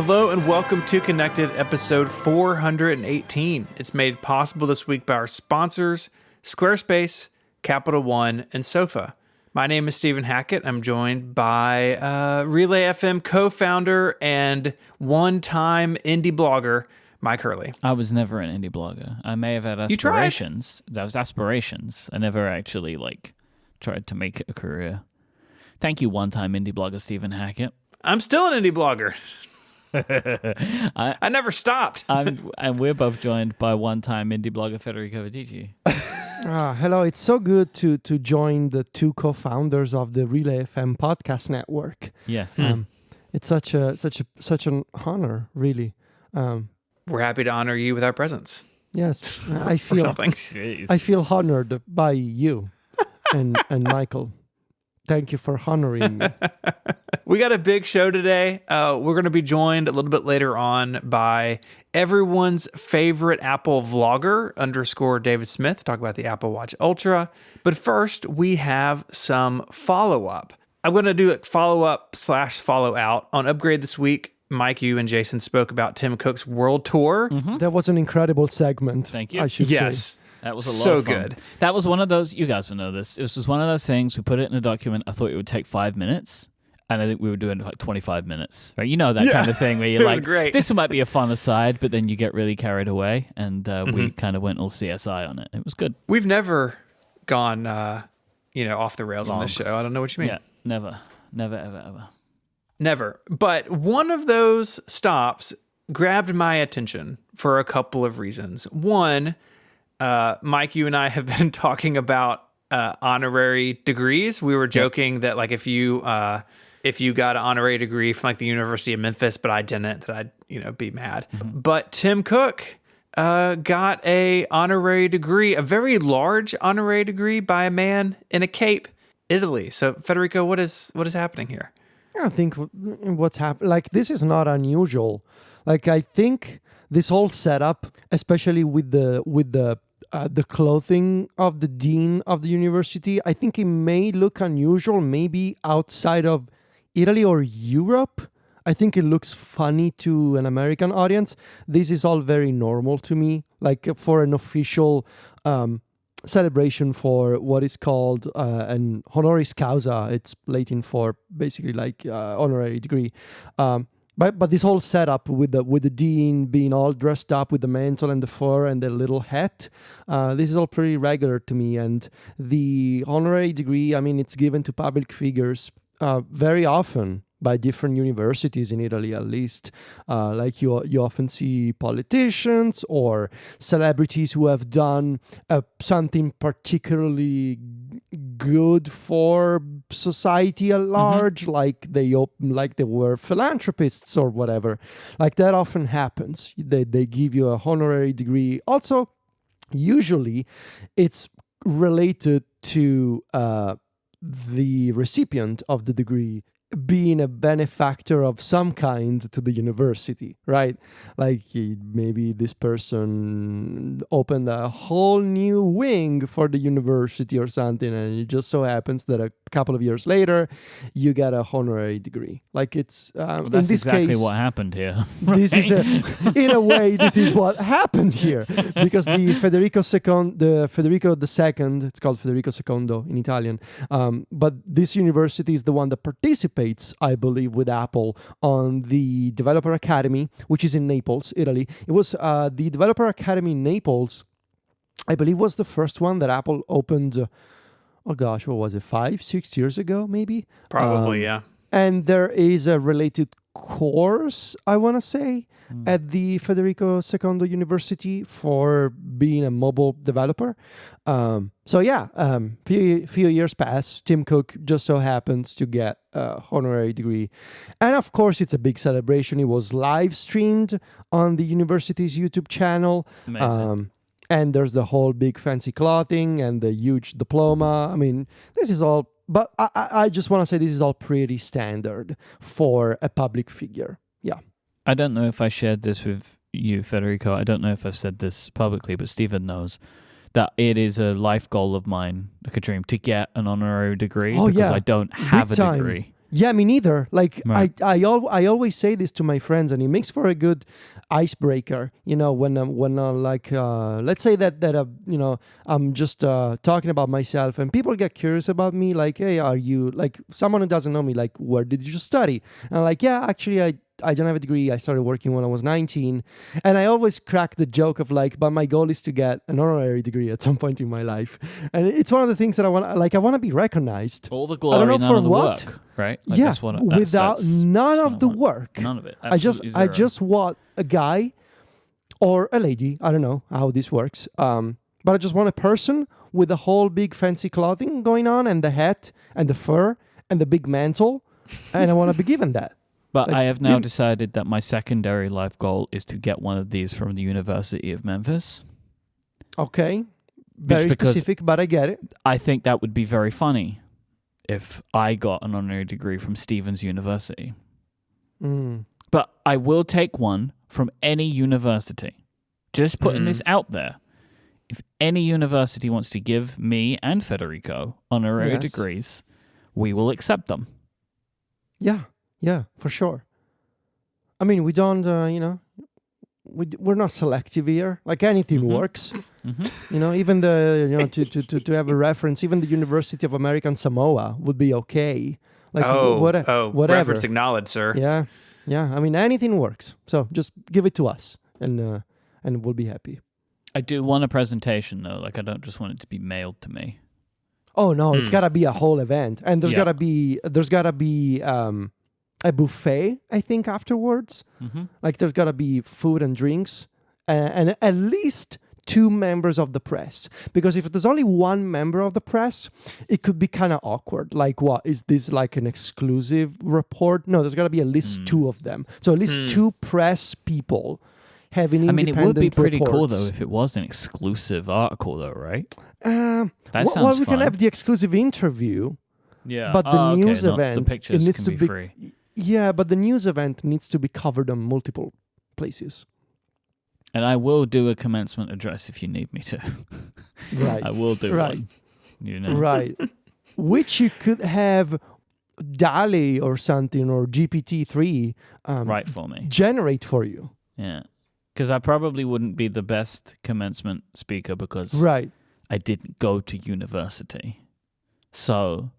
Hello and welcome to Connected episode 418. It's made possible this week by our sponsors, Squarespace, Capital One, and Sofa. My name is Stephen Hackett. I'm joined by Relay FM co-founder and one-time indie blogger, Mike Hurley. I was never an indie blogger. I may have had aspirations. That was aspirations. I never actually tried to make it a career. Thank you, one-time indie blogger Stephen Hackett. I'm still an indie blogger. I never stopped. And we're both joined by one-time indie blogger Federico Vidici. Hello, it's so good to join the two co-founders of the Relay FM podcast network. Yes, it's such an honor, really. We're happy to honor you with our presence. Yes, I feel honored by you and Michael. Thank you for honoring me. We got a big show today. We're going to be joined a little bit later on by everyone's favorite Apple vlogger, _David Smith, talk about the Apple Watch Ultra. But first, we have some follow-up. I'm going to do it follow-up/follow-out. On Upgrade this week, Mike, you and Jason spoke about Tim Cook's world tour. Mm-hmm. That was an incredible segment. Thank you. I should say. That was a lot so of fun. good. That was one of those, you guys will know this, it was just one of those things, we put it in a document, I thought it would take 5 minutes, and I think we were doing like 25 minutes. Right? You know that kind of thing where you're like, great. This might be a fun aside, but then you get really carried away, and we kind of went all CSI on it. It was good. We've never gone off the rails on this show. I don't know what you mean. Yeah, never, ever. Never. But one of those stops grabbed my attention for a couple of reasons. One, Mike, you and I have been talking about honorary degrees. We were joking that if you got an honorary degree from the University of Memphis, but I didn't, that I'd be mad. Mm-hmm. But Tim Cook got a honorary degree, a very large honorary degree by a man in a cape, Italy. So Federico, what is happening here? I think what's happened, this is not unusual. I think this whole setup, especially with the clothing of the dean of the university, I think it may look unusual, maybe outside of Italy or Europe. I think it looks funny to an American audience. This is all very normal to me, for an official celebration for what is called an honoris causa. It's Latin for basically honorary degree. But this whole setup with the dean being all dressed up with the mantle and the fur and the little hat, this is all pretty regular to me. And the honorary degree, it's given to public figures very often by different universities in Italy, at least. You often see politicians or celebrities who have done something particularly good for society at large, mm-hmm. like they were philanthropists or whatever. That often happens. They give you a honorary degree. Also, usually it's related to the recipient of the degree being a benefactor of some kind to the university, right? Maybe this person opened a whole new wing for the university or something, and it just so happens that a couple of years later, you get a honorary degree. That's in this exactly case, what happened here. This is in a way, this is what happened here, because the Federico II, it's called Federico II in Italian, but this university is the one that participates, I believe, with Apple on the Developer Academy, which is in Naples, Italy. It was the Developer Academy in Naples, I believe, was the first one that Apple opened, what was it, 5-6 years ago, maybe? Probably, yeah. And there is a related course, I want to say, at the Federico II University for being a mobile developer. Few years pass. Tim Cook just so happens to get a honorary degree. And of course, it's a big celebration. It was live streamed on the university's YouTube channel. Amazing. And there's the whole big fancy clothing and the huge diploma. This is all... But I just want to say this is all pretty standard for a public figure. Yeah. I don't know if I shared this with you, Federico. I don't know if I've said this publicly, but Stephen knows that it is a life goal of mine, like a dream, to get an honorary degree, because I don't have a degree. Yeah, me neither. Like Right. I always say this to my friends, and it makes for a good icebreaker. You know, when let's say that I'm just talking about myself, and people get curious about me. Like, hey, are you like someone who doesn't know me? Like, where did you study? And I'm like, yeah, actually, I don't have a degree. I started working when I was 19. And I always crack the joke of like, but my goal is to get an honorary degree at some point in my life. And it's one of the things that I want to be recognized. All the I glory, don't know none for of the what. work, right? Like, Yeah, that's what, without none that's of what the I want. work. None of it. I just Absolutely want a guy or a lady. I don't know how this works. But I just want a person with the whole big fancy clothing going on, and the hat and the fur and the big mantle, and I want to be given that. But Like, I have now decided that my secondary life goal is to get one of these from the University of Memphis. Okay, very because specific, but I get it. I think that would be very funny if I got an honorary degree from Stevens University. Mm. But I will take one from any university. Just putting this out there. If any university wants to give me and Federico honorary Yes. degrees, we will accept them. Yeah, for sure. I mean, we don't, we're not selective here. Like anything works. Mm-hmm. You know, even to have a reference, even the University of American Samoa would be okay. Like whatever. Reference acknowledged, sir. Yeah. I mean, anything works. So just give it to us, and we'll be happy. I do want a presentation though. Like I don't just want it to be mailed to me. Oh no, it's gotta be a whole event, and there's gotta be a buffet. I think afterwards, like there's gotta be food and drinks, and at least 2 members of the press. Because if there's only 1 member of the press, it could be kind of awkward. Like, what is this, like an exclusive report? No, there's gotta be at least 2 of them. So at least 2 press people having independent it would be pretty cool reports. though if it was an exclusive article though, right? That sounds well, we fun. can have the exclusive interview. Yeah, But the news the event, pictures it needs can to be be free. Yeah, but the news event needs to be covered on multiple places. And I will do a commencement address if you need me to. Right. I will do Right. one. You know, Right. Which you could have DALL-E or something, or GPT-3 right for me. generate for you. Yeah, because I probably wouldn't be the best commencement speaker because Right. I didn't go to university. So,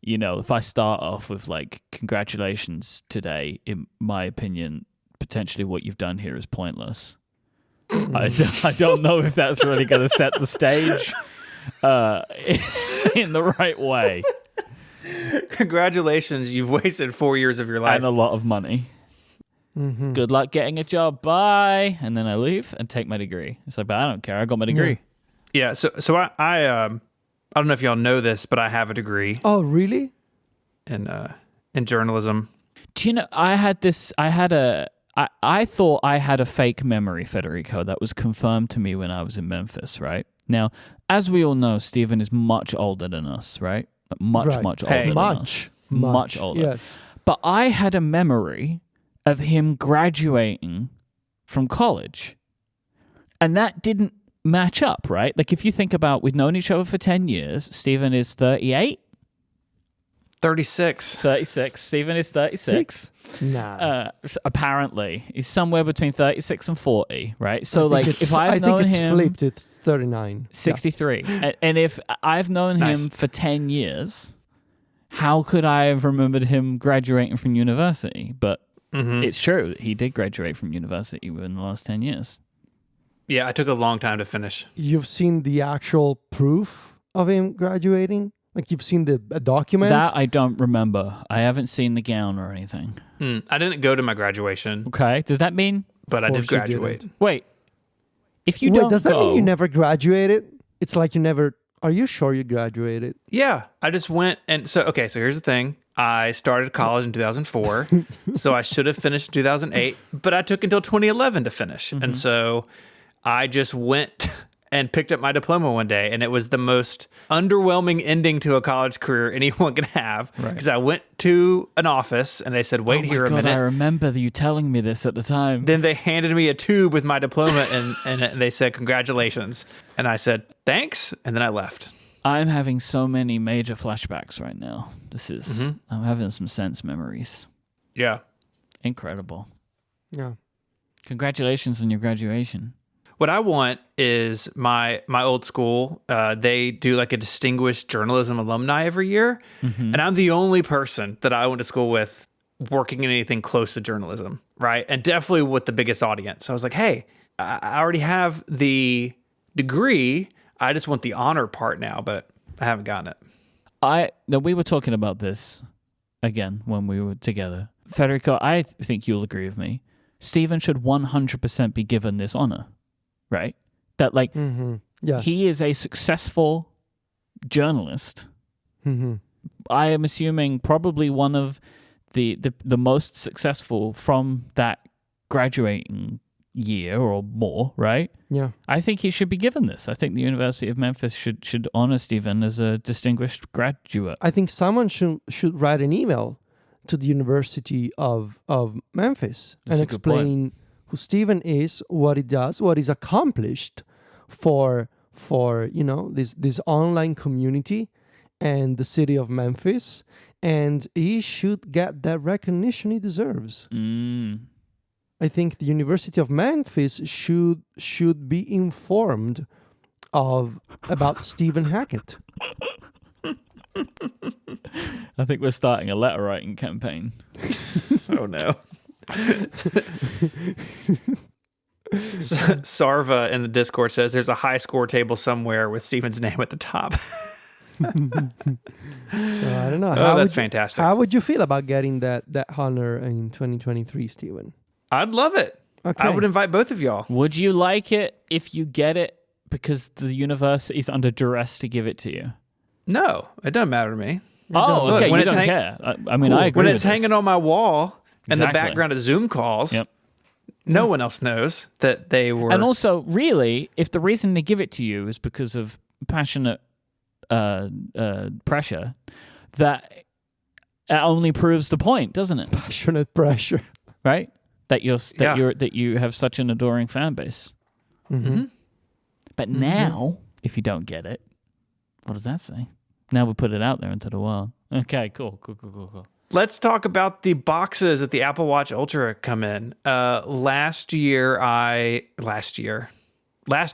you know, if I start off with like, congratulations today, in my opinion, potentially what you've done here is pointless. I don't know if that's really going to set the stage in the right way. Congratulations, you've wasted 4 years of your life. And a lot of money. Mm-hmm. Good luck getting a job. Bye. And then I leave and take my degree. It's like, but I don't care. I got my degree. Yeah, so I don't know if y'all know this, but I have a degree Oh, really? in journalism. Do you know, I thought I had a fake memory, Federico, that was confirmed to me when I was in Memphis, right? Now, as we all know, Stephen is much older than us, right? Much Right. older Hey. than Much. us. Much older. Yes. But I had a memory of him graduating from college. And that didn't match up, right? Like if you think about, we've known each other for 10 years. Stephen is 38? 36. 36. Stephen is 36. Nah. Apparently. He's somewhere between 36 and 40, right? So I think like it's- if I've I think known it's him... flipped. It's 39. 63. And if I've known Nice. him for 10 years, how could I have remembered him graduating from university? But it's true. He did graduate from university within the last 10 years. Yeah, I took a long time to finish. You've seen the actual proof of him graduating? Like you've seen the a document? That I don't remember. I haven't seen the gown or anything. I didn't go to my graduation, Okay. Does that mean... but I Of did course you graduate. didn't. Wait. If you Wait, don't does that go... mean you never graduated? It's like you never... Are you sure you graduated? Yeah, I just went and so here's the thing. I started college in 2004, so I should have finished 2008, but I took until 2011 to finish. And so I just went and picked up my diploma one day, and it was the most underwhelming ending to a college career anyone can have. Right. Because I went to an office and they said, "Wait here a God, minute." I remember you telling me this at the time. Then they handed me a tube with my diploma and they said, "Congratulations." And I said, "Thanks." And then I left. I'm having so many major flashbacks right now. This is I'm having some sense memories. Yeah. Incredible. Yeah. Congratulations on your graduation. What I want is my old school. They do like a distinguished journalism alumni every year, and I'm the only person that I went to school with working in anything close to journalism, right? And definitely with the biggest audience. So I was like, hey, I already have the degree. I just want the honor part now, but I haven't gotten it. We were talking about this again when we were together. Federico, I think you'll agree with me. Stephen should 100% be given this honor, right? That like Yes. he is a successful journalist. I am assuming probably one of the most successful from that graduating year or more, right? Yeah. I think he should be given this. I think the University of Memphis should honor Stephen as a distinguished graduate. I think someone should write an email to the University of Memphis That's and a good point. explain who Stephen is, what he does, what he's accomplished for this online community and the city of Memphis, and he should get that recognition he deserves. I think the University of Memphis should be informed about Stephen Hackett. I think we're starting a letter writing campaign. Oh no. Sarva in the Discord says there's a high score table somewhere with Steven's name at the top. I don't know. Oh, that's fantastic. How would you feel about getting that honor in 2023, Stephen? I'd love it. Okay. I would invite both of y'all. Would you like it if you get it because the university's under duress to give it to you? No, it doesn't matter to me. Oh, Look, okay. when You it's don't care. I mean, I agree When with it's this. hanging on my wall and the Exactly. background of Zoom calls, Yep. no one else knows that they were. And also, really, if the reason they give it to you is because of passionate pressure, that only proves the point, doesn't it? Passionate pressure. Right? That Yeah. you have such an adoring fan base. But now, if you don't get it, what does that say? Now we put it out there into the world. Okay, cool. Let's talk about the boxes that the Apple Watch Ultra come in. Last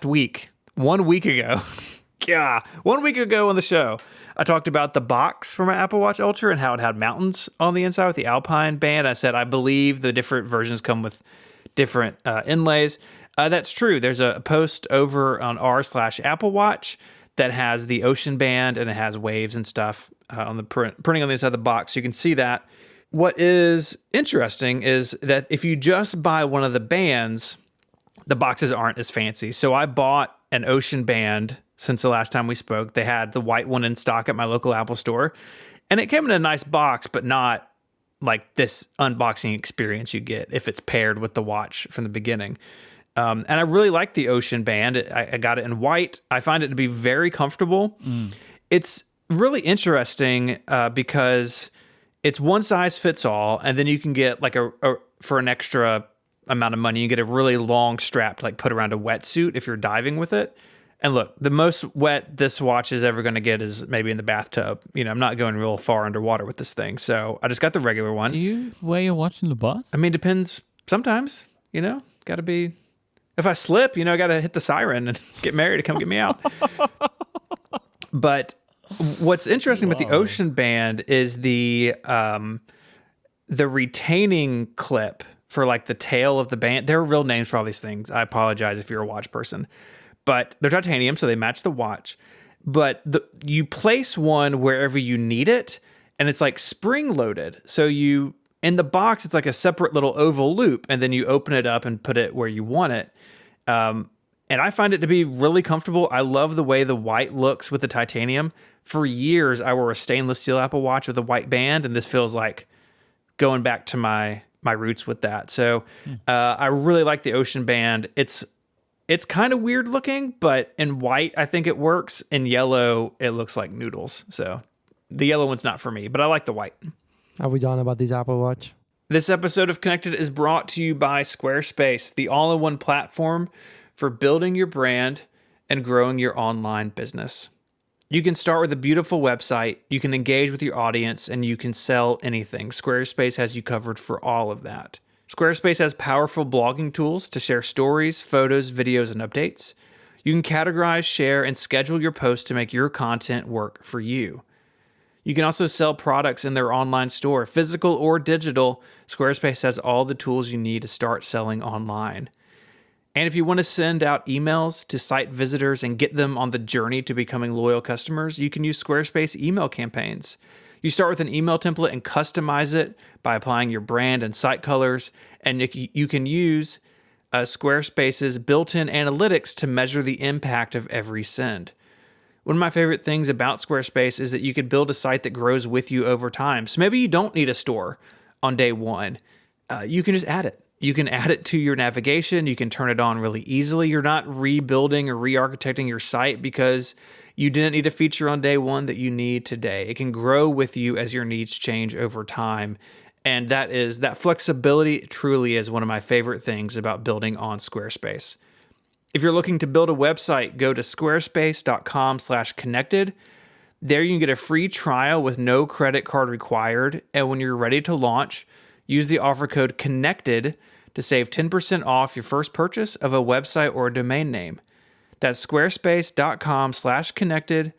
week, 1 week ago, yeah, 1 week ago on the show, I talked about the box for my Apple Watch Ultra and how it had mountains on the inside with the Alpine band. I said, I believe the different versions come with different inlays. That's true. There's a post over on r/Apple Watch that has the Ocean band and it has waves and stuff on the printing on the inside of the box. So you can see that. What is interesting is that if you just buy one of the bands, the boxes aren't as fancy. So I bought an Ocean band since the last time we spoke. They had the white one in stock at my local Apple store. And it came in a nice box, but not like this unboxing experience you get if it's paired with the watch from the beginning. And I really like the Ocean band. I got it in white. I find it to be very comfortable. It's really interesting because it's one size fits all, and then you can get like for an extra amount of money, you get a really long strap to like put around a wetsuit if you're diving with it. And look, the most wet this watch is ever going to get is maybe in the bathtub. I'm not going real far underwater with this thing, so I just got the regular one. Do you wear your watch in the bath? I mean, depends. Sometimes, got to be. If I slip, I got to hit the siren and get Mary to come get me out. But what's interesting about the Ocean band is the retaining clip for like the tail of the band. There are real names for all these things. I apologize if you're a watch person, but they're titanium, so they match the watch. But you place one wherever you need it, and it's like spring loaded. So in the box, it's like a separate little oval loop, and then you open it up and put it where you want it. And I find it to be really comfortable. I love the way the white looks with the titanium. For years, I wore a stainless steel Apple Watch with a white band, and this feels like going back to my roots with that. So I really like the Ocean band. It's kind of weird looking, but in white, I think it works. In yellow, it looks like noodles. So the yellow one's not for me, but I like the white. Are we done about this Apple Watch? This episode of Connected is brought to you by Squarespace, the all-in-one platform for building your brand and growing your online business. You can start with a beautiful website, you can engage with your audience, and you can sell anything. Squarespace has you covered for all of that. Squarespace has powerful blogging tools to share stories, photos, videos, and updates. You can categorize, share, and schedule your posts to make your content work for you. You can also sell products in their online store, physical or digital. Squarespace has all the tools you need to start selling online. And if you want to send out emails to site visitors and get them on the journey to becoming loyal customers, you can use Squarespace email campaigns. You start with an email template and customize it by applying your brand and site colors, and you can use Squarespace's built-in analytics to measure the impact of every send. One of my favorite things about Squarespace is that you could build a site that grows with you over time. So maybe you don't need a store on day one. You can just add it. You can add it to your navigation. You can turn it on really easily. You're not rebuilding or re-architecting your site because you didn't need a feature on day one that you need today. It can grow with you as your needs change over time. And that flexibility truly is one of my favorite things about building on Squarespace. If you're looking to build a website, go to squarespace.com/connected. There you can get a free trial with no credit card required. And when you're ready to launch, use the offer code CONNECTED to save 10% off your first purchase of a website or a domain name. That's squarespace.com/connected.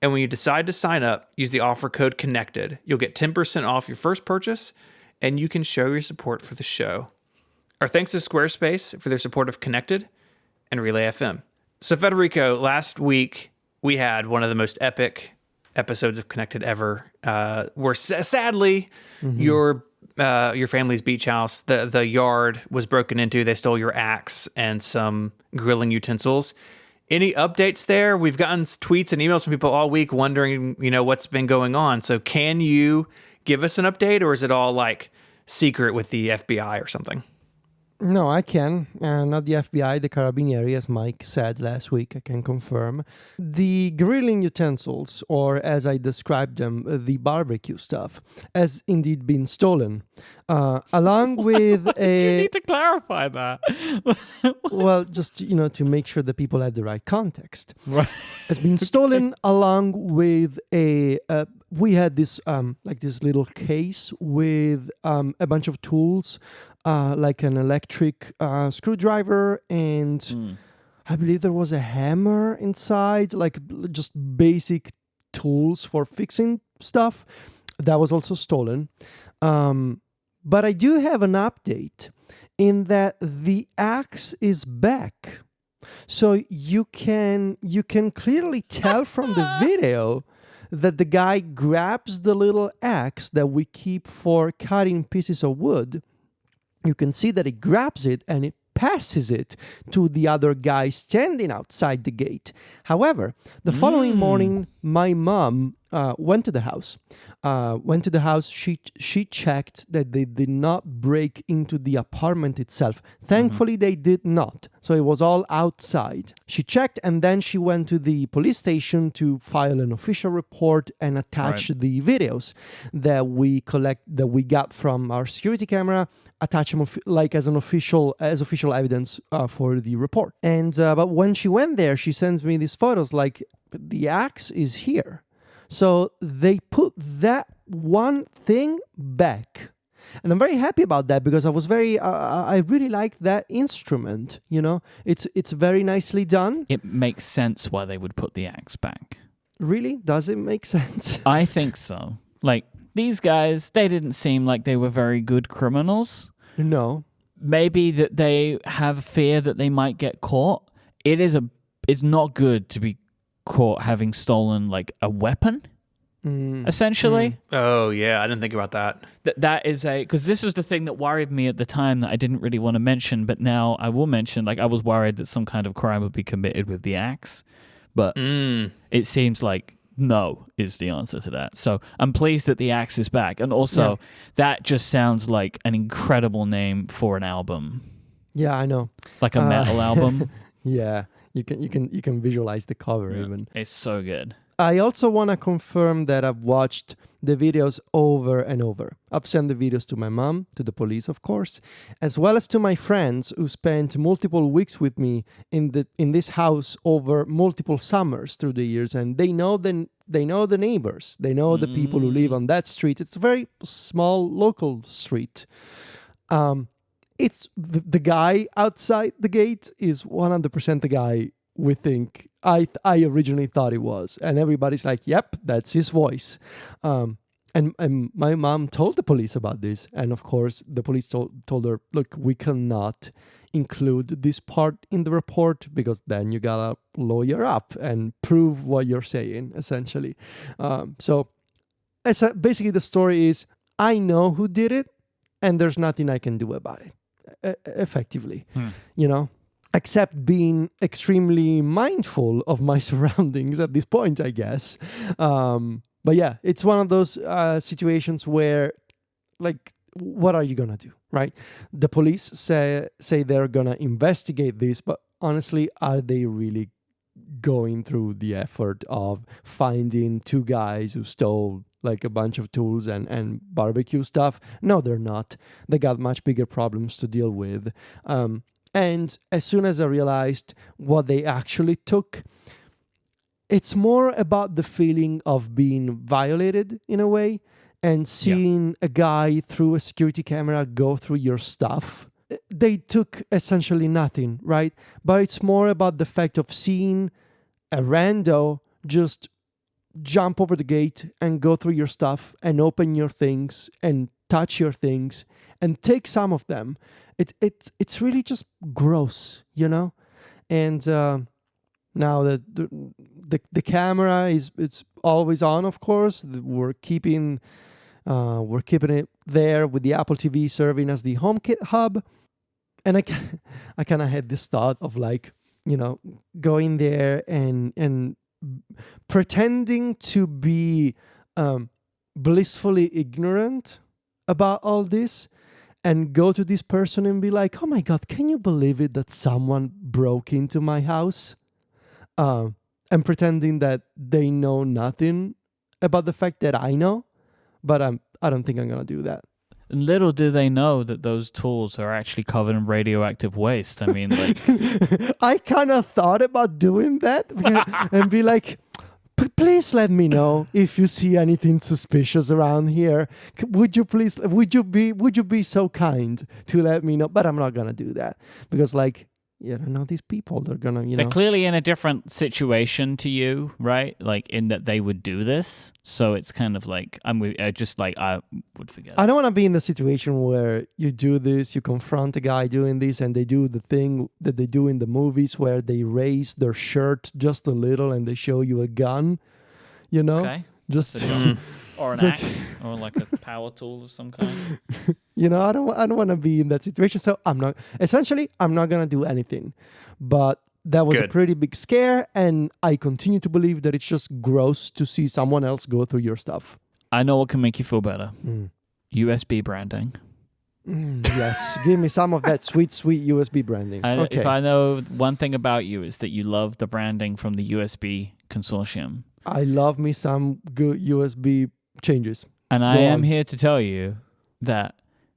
And when you decide to sign up, use the offer code CONNECTED. You'll get 10% off your first purchase, and you can show your support for the show. Our thanks to Squarespace for their support of Connected and Relay FM. So Federico, last week we had one of the most epic episodes of Connected ever. Where sadly your family's beach house, the yard was broken into. They stole your axe and some grilling utensils. Any updates there? We've gotten tweets and emails from people all week wondering, what's been going on. So can you give us an update, or is it all like secret with the FBI or something? No, I can. Not the FBI, the Carabinieri, as Mike said last week, I can confirm. The grilling utensils, or as I described them, the barbecue stuff, has indeed been stolen. Along with You need to clarify that. well, just, to make sure that people have the right context. Right. Has been stolen along with we had this this little case with a bunch of tools, like an electric screwdriver, and I believe there was a hammer inside, like just basic tools for fixing stuff. That was also stolen. But I do have an update in that the axe is back. So you can clearly tell from the video that the guy grabs the little axe that we keep for cutting pieces of wood. You can see that he grabs it and it passes it to the other guy standing outside the gate. However, the following morning, my mom went to the house. She checked that they did not break into the apartment itself. Thankfully, they did not. So it was all outside. She checked, and then she went to the police station to file an official report and attach the videos that we got from our security camera. Attach them as official evidence for the report. And but when she went there, she sends me these photos like the axe is here. So they put that one thing back. And I'm very happy about that because I was I really like that instrument. It's very nicely done. It makes sense why they would put the axe back. Really? Does it make sense? I think so. Like, these guys, they didn't seem like they were very good criminals. No. Maybe that they have fear that they might get caught. It's not good to be caught having stolen like a weapon, essentially. Oh yeah, I didn't think about that. That is because this was the thing that worried me at the time that I didn't really want to mention, but now I will mention. Like, I was worried that some kind of crime would be committed with the axe, but it seems like no is the answer to that. So I'm pleased that the axe is back, and also that just sounds like an incredible name for an album. Yeah, I know. Like a metal album. Yeah, you can visualize the cover even. It's so good. I also want to confirm that I've watched the videos over and over. I've sent the videos to my mom, to the police, of course, as well as to my friends who spent multiple weeks with me in this house over multiple summers through the years, and they know the neighbors, they know the people who live on that street. It's a very small local street. It's the guy outside the gate is 100% the guy we think I originally thought it was, and everybody's like, "Yep, that's his voice." And my mom told the police about this, and of course the police told her, "Look, we cannot include this part in the report because then you gotta lawyer up and prove what you're saying." Essentially, basically the story is I know who did it, and there's nothing I can do about it. Effectively, except being extremely mindful of my surroundings at this point, I guess. But yeah, it's one of those situations where, like, what are you gonna do, right? The police say they're gonna investigate this, but honestly, are they really going through the effort of finding two guys who stole like a bunch of tools and barbecue stuff? No, they're not. They got much bigger problems to deal with. And as soon as I realized what they actually took, it's more about the feeling of being violated in a way, and seeing a guy through a security camera go through your stuff. They took essentially nothing, right? But it's more about the fact of seeing a rando just jump over the gate and go through your stuff and open your things and touch your things and take some of them. It's really just gross, And now that the camera it's always on, of course. We're keeping it there with the Apple TV serving as the HomeKit hub. And I kind of had this thought of like, going there and pretending to be blissfully ignorant about all this, and go to this person and be like, "Oh my God, can you believe it that someone broke into my house?" And pretending that they know nothing about the fact that I know, but I don't think I'm gonna do that. And little do they know that those tools are actually covered in radioactive waste. I mean, like, I kind of thought about doing that and be like, "Please let me know if you see anything suspicious around here. Would you be so kind to let me know?" But I'm not gonna do that because, like, these people, they're gonna, They're clearly in a different situation to you, right? Like, in that they would do this. So it's kind of like, I would forget. I don't want to be in the situation where you do this, you confront a guy doing this, and they do the thing that they do in the movies where they raise their shirt just a little and they show you a gun, Okay. Just or an axe, or like a power tool of some kind. I don't want to be in that situation. So I'm not gonna do anything. But that was a pretty big scare, and I continue to believe that it's just gross to see someone else go through your stuff. I know what can make you feel better. USB branding. Yes, give me some of that sweet USB branding. If I know one thing about you, is that you love the branding from the USB consortium. I love me some good USB changes. And I am here to tell you that,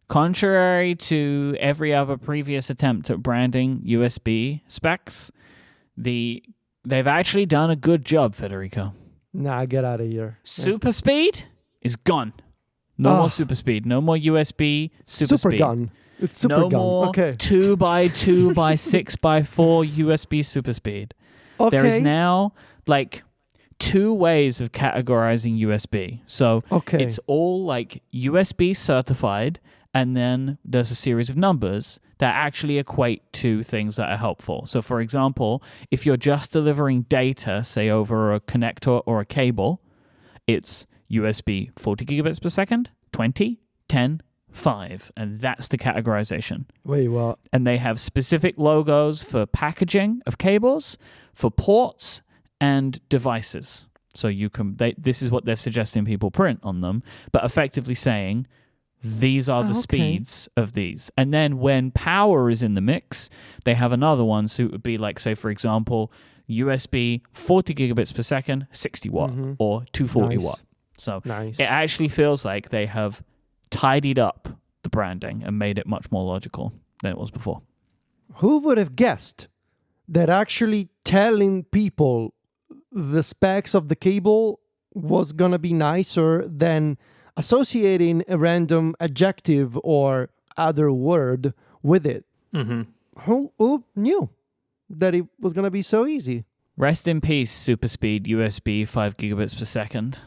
contrary to every other previous attempt at branding USB specs, they've actually done a good job, Federico. Nah, get out of here. Super speed is gone. No more super speed. No more USB super speed. Gun. It's super no gun. More okay. 2x2 by 6x4 USB super speed. Okay. There is now like 2 ways of categorizing USB. So it's all like USB certified, and then there's a series of numbers that actually equate to things that are helpful. So for example, if you're just delivering data, say over a connector or a cable, it's USB 40 gigabits per second, 20, 10, 5. And that's the categorization. Wait, what? And they have specific logos for packaging of cables, for ports, and devices. So this is what they're suggesting people print on them, but effectively saying these are the speeds of these. And then when power is in the mix, they have another one. So it would be like, say, for example, USB 40 gigabits per second, 60 watt, or 240 watt. So Nice. it actually feels like they have tidied up the branding and made it much more logical than it was before. Who would have guessed that actually telling people the specs of the cable was going to be nicer than associating a random adjective or other word with it? Mm-hmm. Who knew that it was going to be so easy? Rest in peace, super speed USB 5 gigabits per second.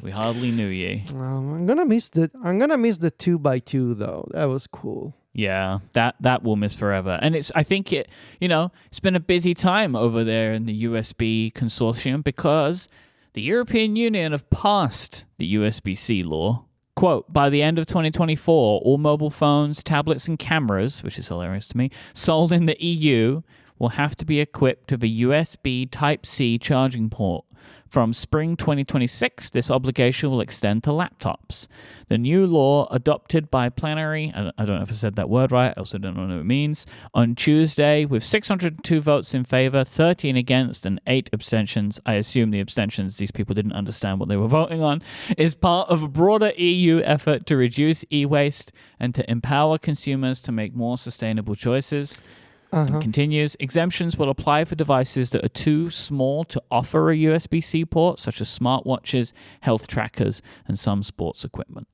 We hardly knew ye. I'm gonna miss the 2x2 though. That was cool. Yeah, that will miss forever. And I think it's been a busy time over there in the USB consortium because the European Union have passed the USB-C law. Quote, by the end of 2024, all mobile phones, tablets, and cameras, which is hilarious to me, sold in the EU will have to be equipped with a USB Type-C charging port. From spring 2026, this obligation will extend to laptops. The new law, adopted by plenary, I don't know if I said that word right, I also don't know what it means, on Tuesday, with 602 votes in favor, 13 against, and 8 abstentions. I assume the abstentions, these people didn't understand what they were voting on, is part of a broader EU effort to reduce e-waste and to empower consumers to make more sustainable choices. And continues, exemptions will apply for devices that are too small to offer a USB-C port, such as smartwatches, health trackers, and some sports equipment.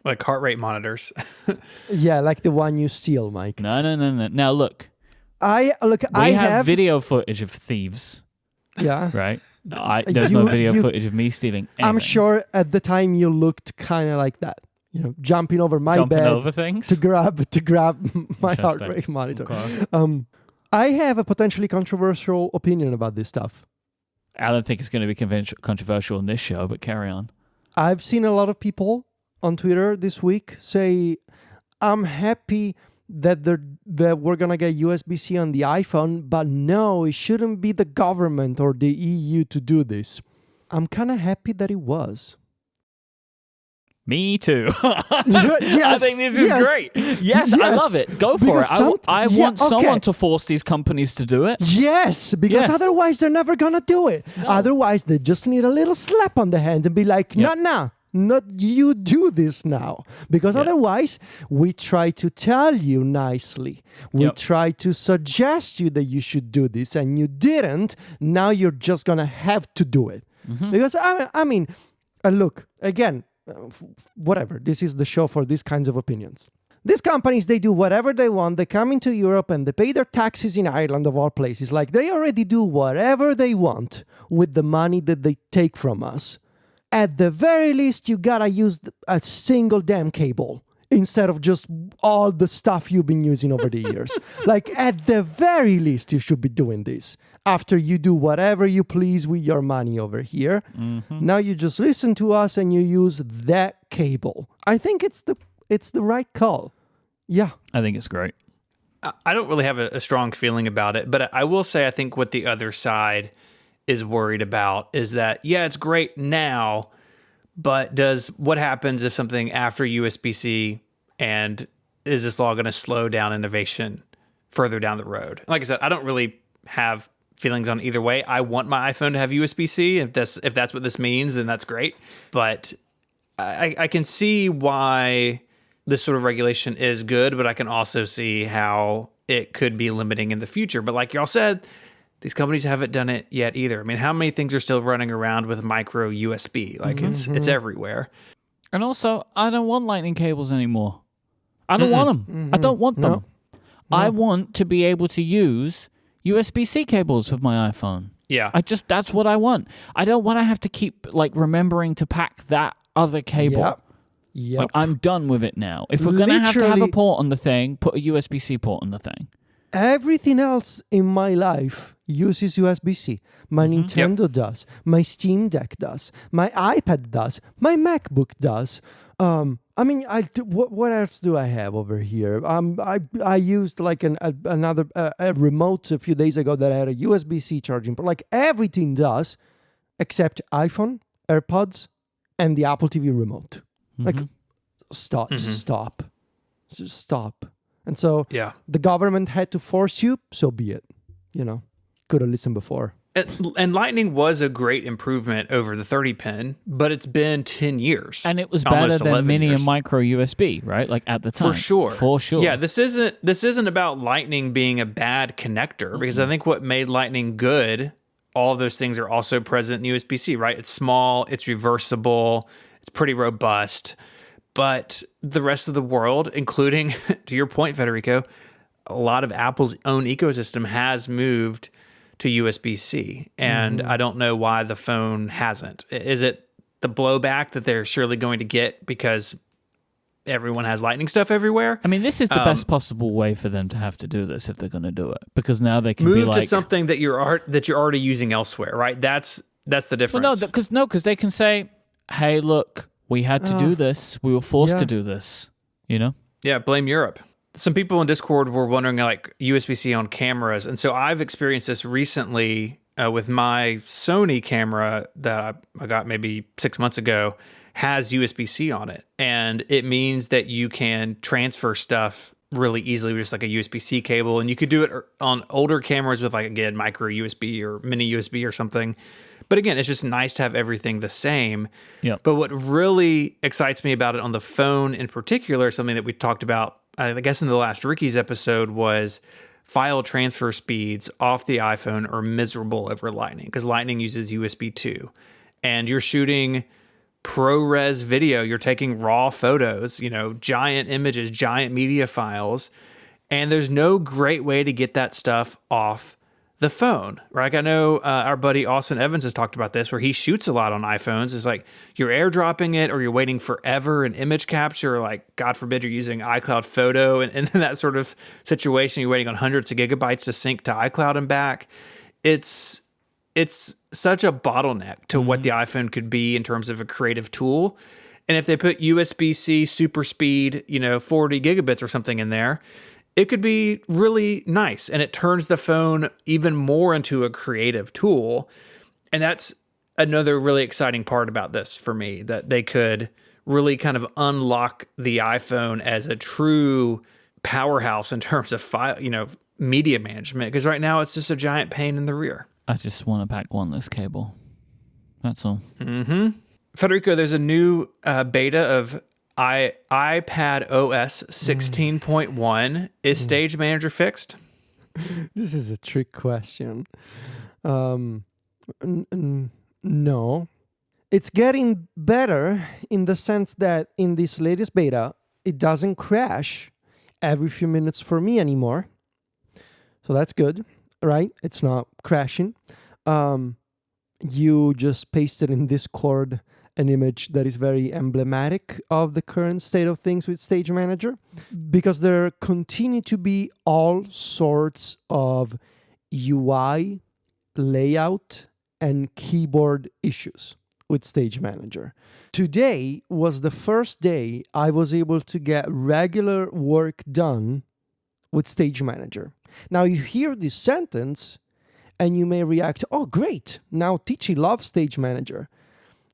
Like heart rate monitors. Yeah, like the one you steal, Mike. No. Now, look. I We have video footage of thieves, Yeah. right? There's no video footage of me stealing anything. I'm sure at the time you looked kind of like that. Jumping over my Jumping bed over things? to grab my heart Interesting. rate monitor. Okay. I have a potentially controversial opinion about this stuff. I don't think it's going to be controversial in this show, but carry on. I've seen a lot of people on Twitter this week say, I'm happy that we're going to get USB-C on the iPhone, but no, it shouldn't be the government or the EU to do this. I'm kind of happy that it was. Me too. Yes, I think this is great. Yes, I love it. Go for Because it. I want someone to force these companies to do it. Yes, because Yes. otherwise they're never gonna do it. No. Otherwise, they just need a little slap on the hand and be like, Yep. not you do this now. Because Yep. otherwise, we try to tell you nicely. We Yep. try to suggest you that you should do this and you didn't. Now you're just gonna have to do it. Mm-hmm. Because I mean, look, again, whatever. This is the show for these kinds of opinions. These companies, they do whatever they want. They come into Europe and they pay their taxes in Ireland, of all places. Like, they already do whatever they want with the money that they take from us. At the very least, you gotta use a single damn cable instead of just all the stuff you've been using over the years. Like, at the very least, you should be doing this. After you do whatever you please with your money over here, now you just listen to us and you use that cable. I think it's the right call. Yeah. I think it's great. I don't really have a strong feeling about it, but I will say I think what the other side is worried about is that, yeah, it's great now, but what happens if something after USB-C, and is this law going to slow down innovation further down the road? Like I said, I don't really have feelings on either way. I want my iPhone to have USB-C. If that's what this means, then that's great. But I can see why this sort of regulation is good, but I can also see how it could be limiting in the future. But like y'all said, these companies haven't done it yet either. I mean, how many things are still running around with micro USB? Like it's everywhere. And also, I don't want lightning cables anymore. I don't want them. I don't want them. No. I want to be able to use USB-C cables with my iPhone. Yeah. That's what I want. I don't want to have to keep remembering to pack that other cable. Yep. Like, I'm done with it now. If we're going to have a Literally- port on the thing, put a USB-C port on the thing. Everything else in my life uses USB-C. My Nintendo does. My Steam Deck does. My iPad does. My MacBook does. I mean, what else do I have over here? I used like another remote a few days ago that had a USB-C charging. But like everything does, except iPhone, AirPods, and the Apple TV remote. Like, stop, just stop. And so Yeah. the government had to force you, so be it. Could have listened before. And Lightning was a great improvement over the 30 pin, but it's been 10 years. And it was better almost than 11 mini years. and micro USB, right? Like at the time. For sure. Yeah, this isn't about Lightning being a bad connector, because I think what made Lightning good, all of those things are also present in USB-C, right? It's small, it's reversible, it's pretty robust. But the rest of the world, including, to your point, Federico, a lot of Apple's own ecosystem has moved to USB-C, and I don't know why the phone hasn't. Is it the blowback that they're surely going to get because everyone has Lightning stuff everywhere? I mean, this is the best possible way for them to have to do this if they're going to do it, because now they can be Move like to something that you're already using elsewhere, right? That's the difference. Well, because they can say, "Hey, look, we had to do this. We were forced to do this." You know? Yeah, blame Europe. Some people in Discord were wondering, like, USB-C on cameras. And so I've experienced this recently with my Sony camera that I got maybe 6 months ago, has USB-C on it. And it means that you can transfer stuff really easily with just like a USB-C cable. And you could do it on older cameras with, like, again, micro USB or mini USB or something. But again, it's just nice to have everything the same. Yeah. But what really excites me about it on the phone in particular, something that we talked about, I guess, in the last Ricky's episode, was file transfer speeds off the iPhone are miserable over Lightning, because Lightning uses USB 2. And you're shooting ProRes video. You're taking raw photos, giant images, giant media files. And there's no great way to get that stuff off the phone, right? Like, I know our buddy Austin Evans has talked about this, where he shoots a lot on iPhones. It's like you're airdropping it, or you're waiting forever in image capture, like, God forbid, you're using iCloud Photo, and in that sort of situation, you're waiting on hundreds of gigabytes to sync to iCloud and back. It's such a bottleneck to what the iPhone could be in terms of a creative tool. And if they put USB-C super speed, 40 gigabits or something in there, it could be really nice, and it turns the phone even more into a creative tool. And that's another really exciting part about this for me, that they could really kind of unlock the iPhone as a true powerhouse in terms of media management, because right now it's just a giant pain in the rear. I just want a back one-less cable. That's all. Federico, there's a new beta of iPad OS 16.1. Is Stage Manager fixed? This is a trick question. No. It's getting better in the sense that in this latest beta, it doesn't crash every few minutes for me anymore. So that's good, right? It's not crashing. You just pasted in Discord an image that is very emblematic of the current state of things with Stage Manager, because there continue to be all sorts of UI, layout, and keyboard issues with Stage Manager. Today was the first day I was able to get regular work done with Stage Manager. Now you hear this sentence and you may react, oh great, now Ticci loves Stage Manager.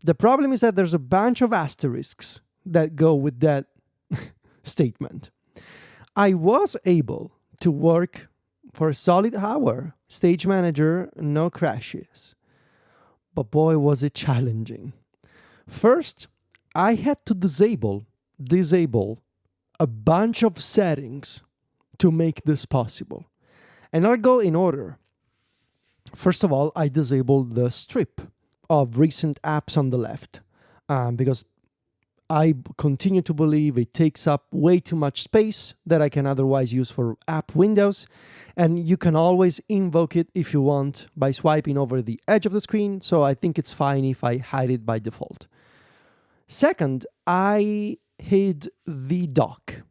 The problem is that there's a bunch of asterisks that go with that statement. I was able to work for a solid hour, Stage Manager, no crashes. But boy, was it challenging. First, I had to disable a bunch of settings to make this possible. And I'll go in order. First of all, I disabled the strip of recent apps on the left, because I continue to believe it takes up way too much space that I can otherwise use for app windows, and you can always invoke it if you want by swiping over the edge of the screen, so I think it's fine if I hide it by default. Second, I hid the dock,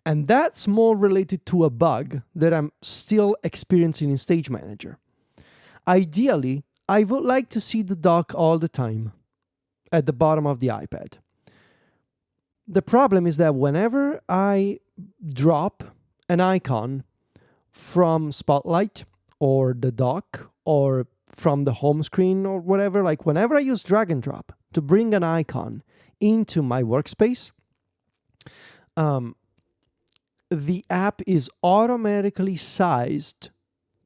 and that's more related to a bug that I'm still experiencing in Stage Manager. Ideally, I would like to see the dock all the time at the bottom of the iPad. The problem is that whenever I drop an icon from Spotlight or the dock or from the home screen or whatever, like whenever I use drag and drop to bring an icon into my workspace, the app is automatically sized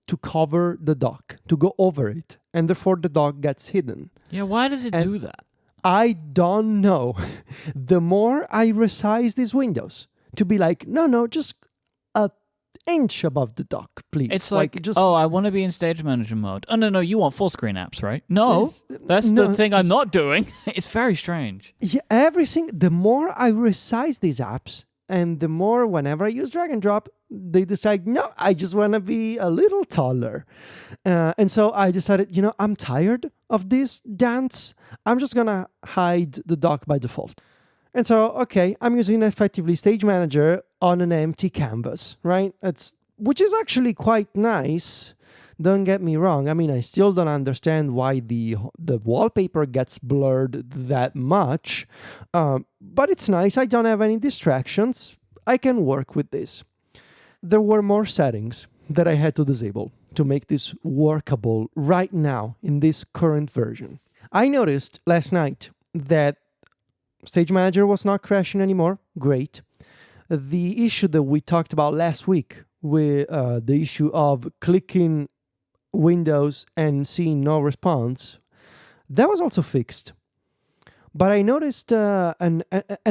to cover the dock, to go over it, and therefore the dock gets hidden. Yeah, why does it And- do that? I don't know. The more I resize these windows to be like, no, just a inch above the dock, please. It's like, just oh, I want to be in stage manager mode. Oh, no, you want full screen apps, right? No, that's no, the thing I'm just- not doing. It's very strange. yeah, the more I resize these apps, and the more whenever I use drag and drop, they decide, no, I just want to be a little taller. And so I decided, I'm tired of this dance. I'm just going to hide the dock by default. And so, okay, I'm using effectively Stage Manager on an empty canvas, right? Which is actually quite nice. Don't get me wrong. I mean, I still don't understand why the wallpaper gets blurred that much. But it's nice. I don't have any distractions. I can work with this. There were more settings that I had to disable to make this workable right now in this current version. I noticed last night that Stage Manager was not crashing anymore. Great. The issue that we talked about last week with the issue of clicking Windows and seeing no response, that was also fixed. But I noticed an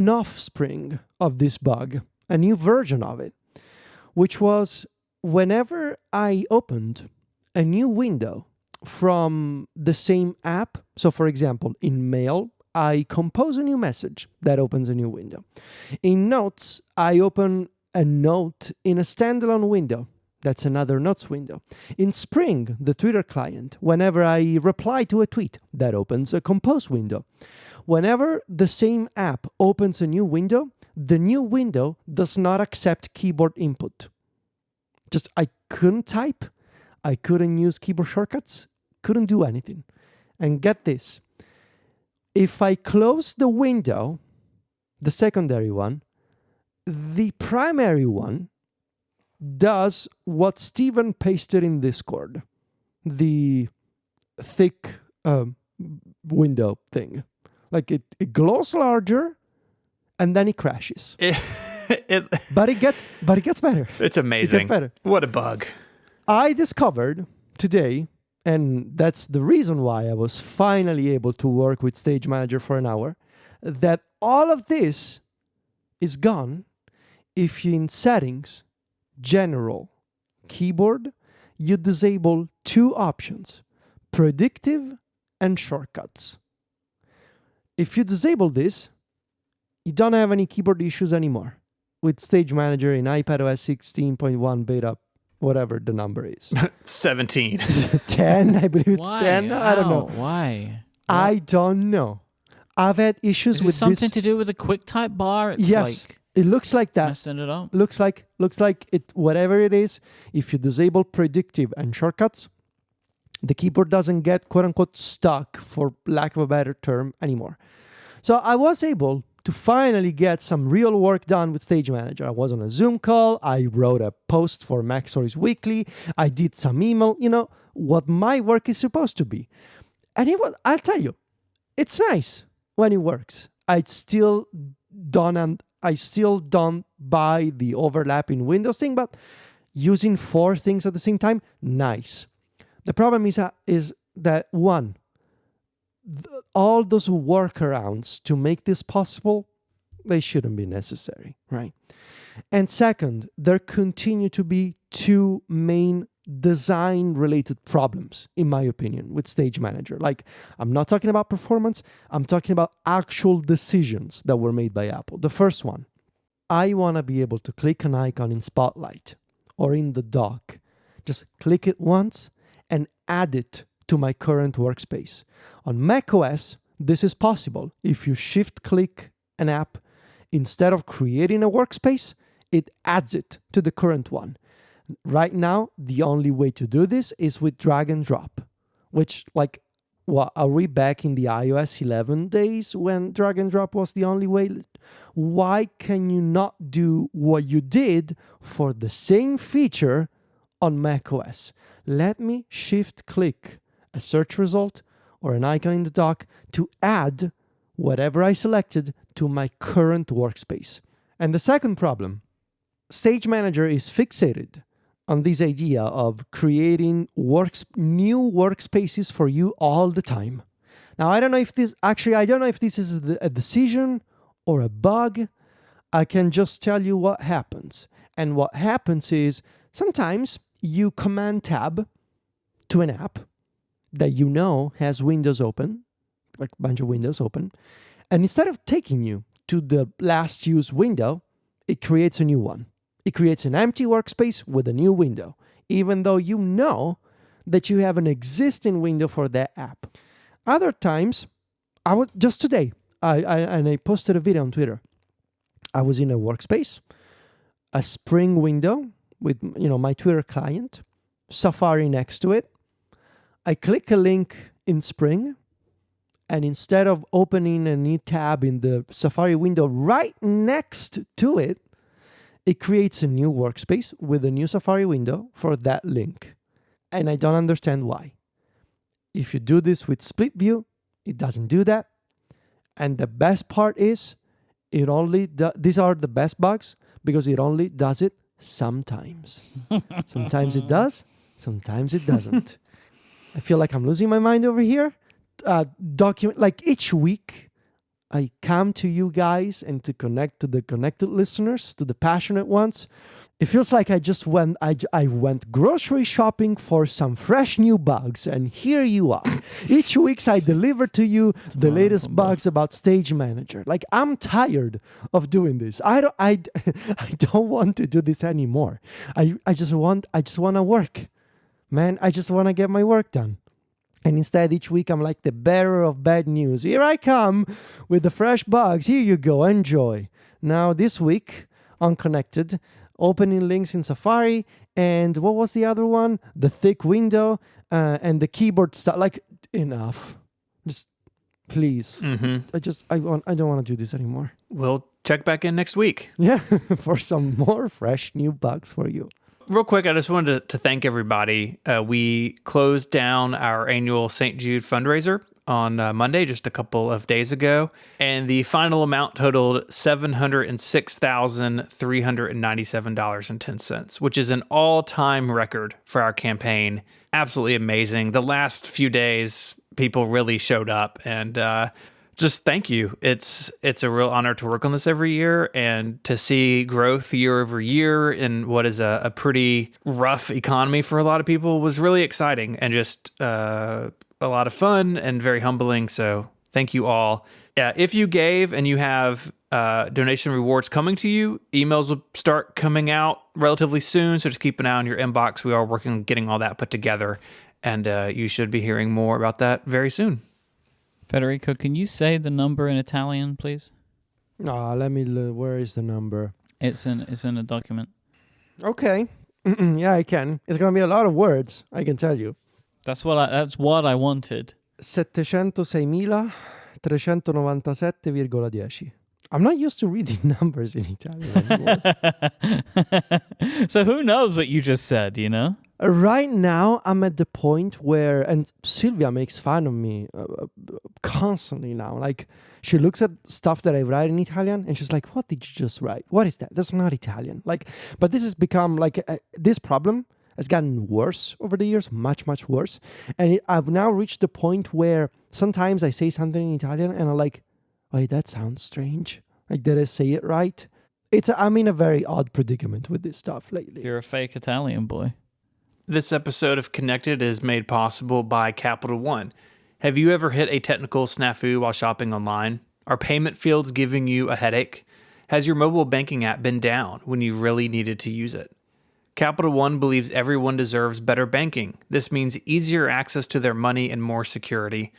offspring of this bug, a new version of it, which was whenever I opened a new window from the same app. So, for example, in Mail, I compose a new message that opens a new window. In Notes, I open a note in a standalone window. That's another Notes window. In Spring, the Twitter client, whenever I reply to a tweet, that opens a Compose window. Whenever the same app opens a new window, the new window does not accept keyboard input. I couldn't type. I couldn't use keyboard shortcuts. Couldn't do anything. And get this. If I close the window, the secondary one, the primary one does what Steven pasted in Discord. The thick window thing. Like it glows larger and then it crashes. But it gets better. It's amazing. It gets better. What a bug. I discovered today, and that's the reason why I was finally able to work with Stage Manager for an hour, that all of this is gone if you in Settings, General, Keyboard, you disable two options, Predictive and Shortcuts. If you disable this, you don't have any keyboard issues anymore with Stage Manager in iPadOS 16.1 beta, whatever the number is. 17. 10, I believe it's Why? 10. I don't know. Why? I don't know. I've had issues Is it with something this. to do with the QuickType bar? It's Yes, like it looks like that. messing it up. Looks like it. Whatever it is, if you disable predictive and shortcuts, the keyboard doesn't get quote unquote stuck, for lack of a better term, anymore. So I was able to finally get some real work done with Stage Manager. I was on a Zoom call. I wrote a post for Mac Stories Weekly. I did some email. What my work is supposed to be. And I'll tell you, it's nice when it works. I still don't buy the overlapping Windows thing, but using 4 things at the same time, nice. The problem is that one, all those workarounds to make this possible, they shouldn't be necessary, right? And second, there continue to be 2 main design-related problems, in my opinion, with Stage Manager. Like, I'm not talking about performance, I'm talking about actual decisions that were made by Apple. The first one, I want to be able to click an icon in Spotlight or in the dock. Just click it once and add it to my current workspace. On macOS, this is possible. If you shift-click an app, instead of creating a workspace, it adds it to the current one. Right now, the only way to do this is with drag and drop, which, are we back in the iOS 11 days when drag and drop was the only way? Why can you not do what you did for the same feature on macOS? Let me shift-click a search result or an icon in the dock to add whatever I selected to my current workspace. And the second problem, Stage Manager is fixated on this idea of creating new workspaces for you all the time. Now, I don't know if this is a decision or a bug. I can just tell you what happens. And what happens is sometimes you command tab to an app that you know has windows open, like a bunch of windows open. And instead of taking you to the last used window, it creates a new one. It creates an empty workspace with a new window, even though you know that you have an existing window for that app. Other times, just today, I posted a video on Twitter. I was in a workspace, a Spring window with my Twitter client, Safari next to it. I click a link in Spring, and instead of opening a new tab in the Safari window right next to it, it creates a new workspace with a new Safari window for that link. And I don't understand why. If you do this with split view, it doesn't do that. And the best part is, these are the best bugs because it only does it sometimes. Sometimes it does, sometimes it doesn't. I feel like I'm losing my mind over here. Like each week, I come to you guys and to connect to the connected listeners, to the passionate ones. It feels like I went grocery shopping for some fresh new bugs, and here you are. Each week I deliver to you the latest bugs about Stage Manager. Like, I'm tired of doing this. I don't want to do this anymore. I just want to work. Man, I just want to get my work done. And instead, each week, I'm like the bearer of bad news. Here I come with the fresh bugs. Here you go. Enjoy. Now, this week, unconnected, opening links in Safari. And what was the other one? The thick window and the keyboard stuff. Like, enough. Just, please. Mm-hmm. I don't want to do this anymore. We'll check back in next week. Yeah, for some more fresh new bugs for you. Real quick, I just wanted to thank everybody. We closed down our annual St. Jude fundraiser on Monday, just a couple of days ago, and the final amount totaled $706,397.10, which is an all-time record for our campaign. Absolutely amazing. The last few days, people really showed up, and just thank you. It's a real honor to work on this every year and to see growth year over year in what is a pretty rough economy for a lot of people was really exciting and just a lot of fun and very humbling. So thank you all. If you gave and you have donation rewards coming to you, emails will start coming out relatively soon. So just keep an eye on your inbox. We are working on getting all that put together, and you should be hearing more about that very soon. Federico, can you say the number in Italian, please? Where is the number? It's in a document. Okay. Yeah, I can. It's going to be a lot of words, I can tell you. That's what I wanted. 706.397,10. I'm not used to reading numbers in Italian anymore. So who knows what you just said, you know? Right now, I'm at the point where, and Sylvia makes fun of me constantly now. Like, she looks at stuff that I write in Italian, and she's like, "What did you just write? What is that? That's not Italian." Like, but this has become like this problem has gotten worse over the years, much, much worse. And I've now reached the point where sometimes I say something in Italian, and I'm like, "Wait, that sounds strange. Like, did I say it right?" I'm in a very odd predicament with this stuff lately. You're a fake Italian boy. This episode of Connected is made possible by Capital One. Have you ever hit a technical snafu while shopping online? Are payment fields giving you a headache? Has your mobile banking app been down when you really needed to use it? Capital One believes everyone deserves better banking. This means easier access to their money and more security.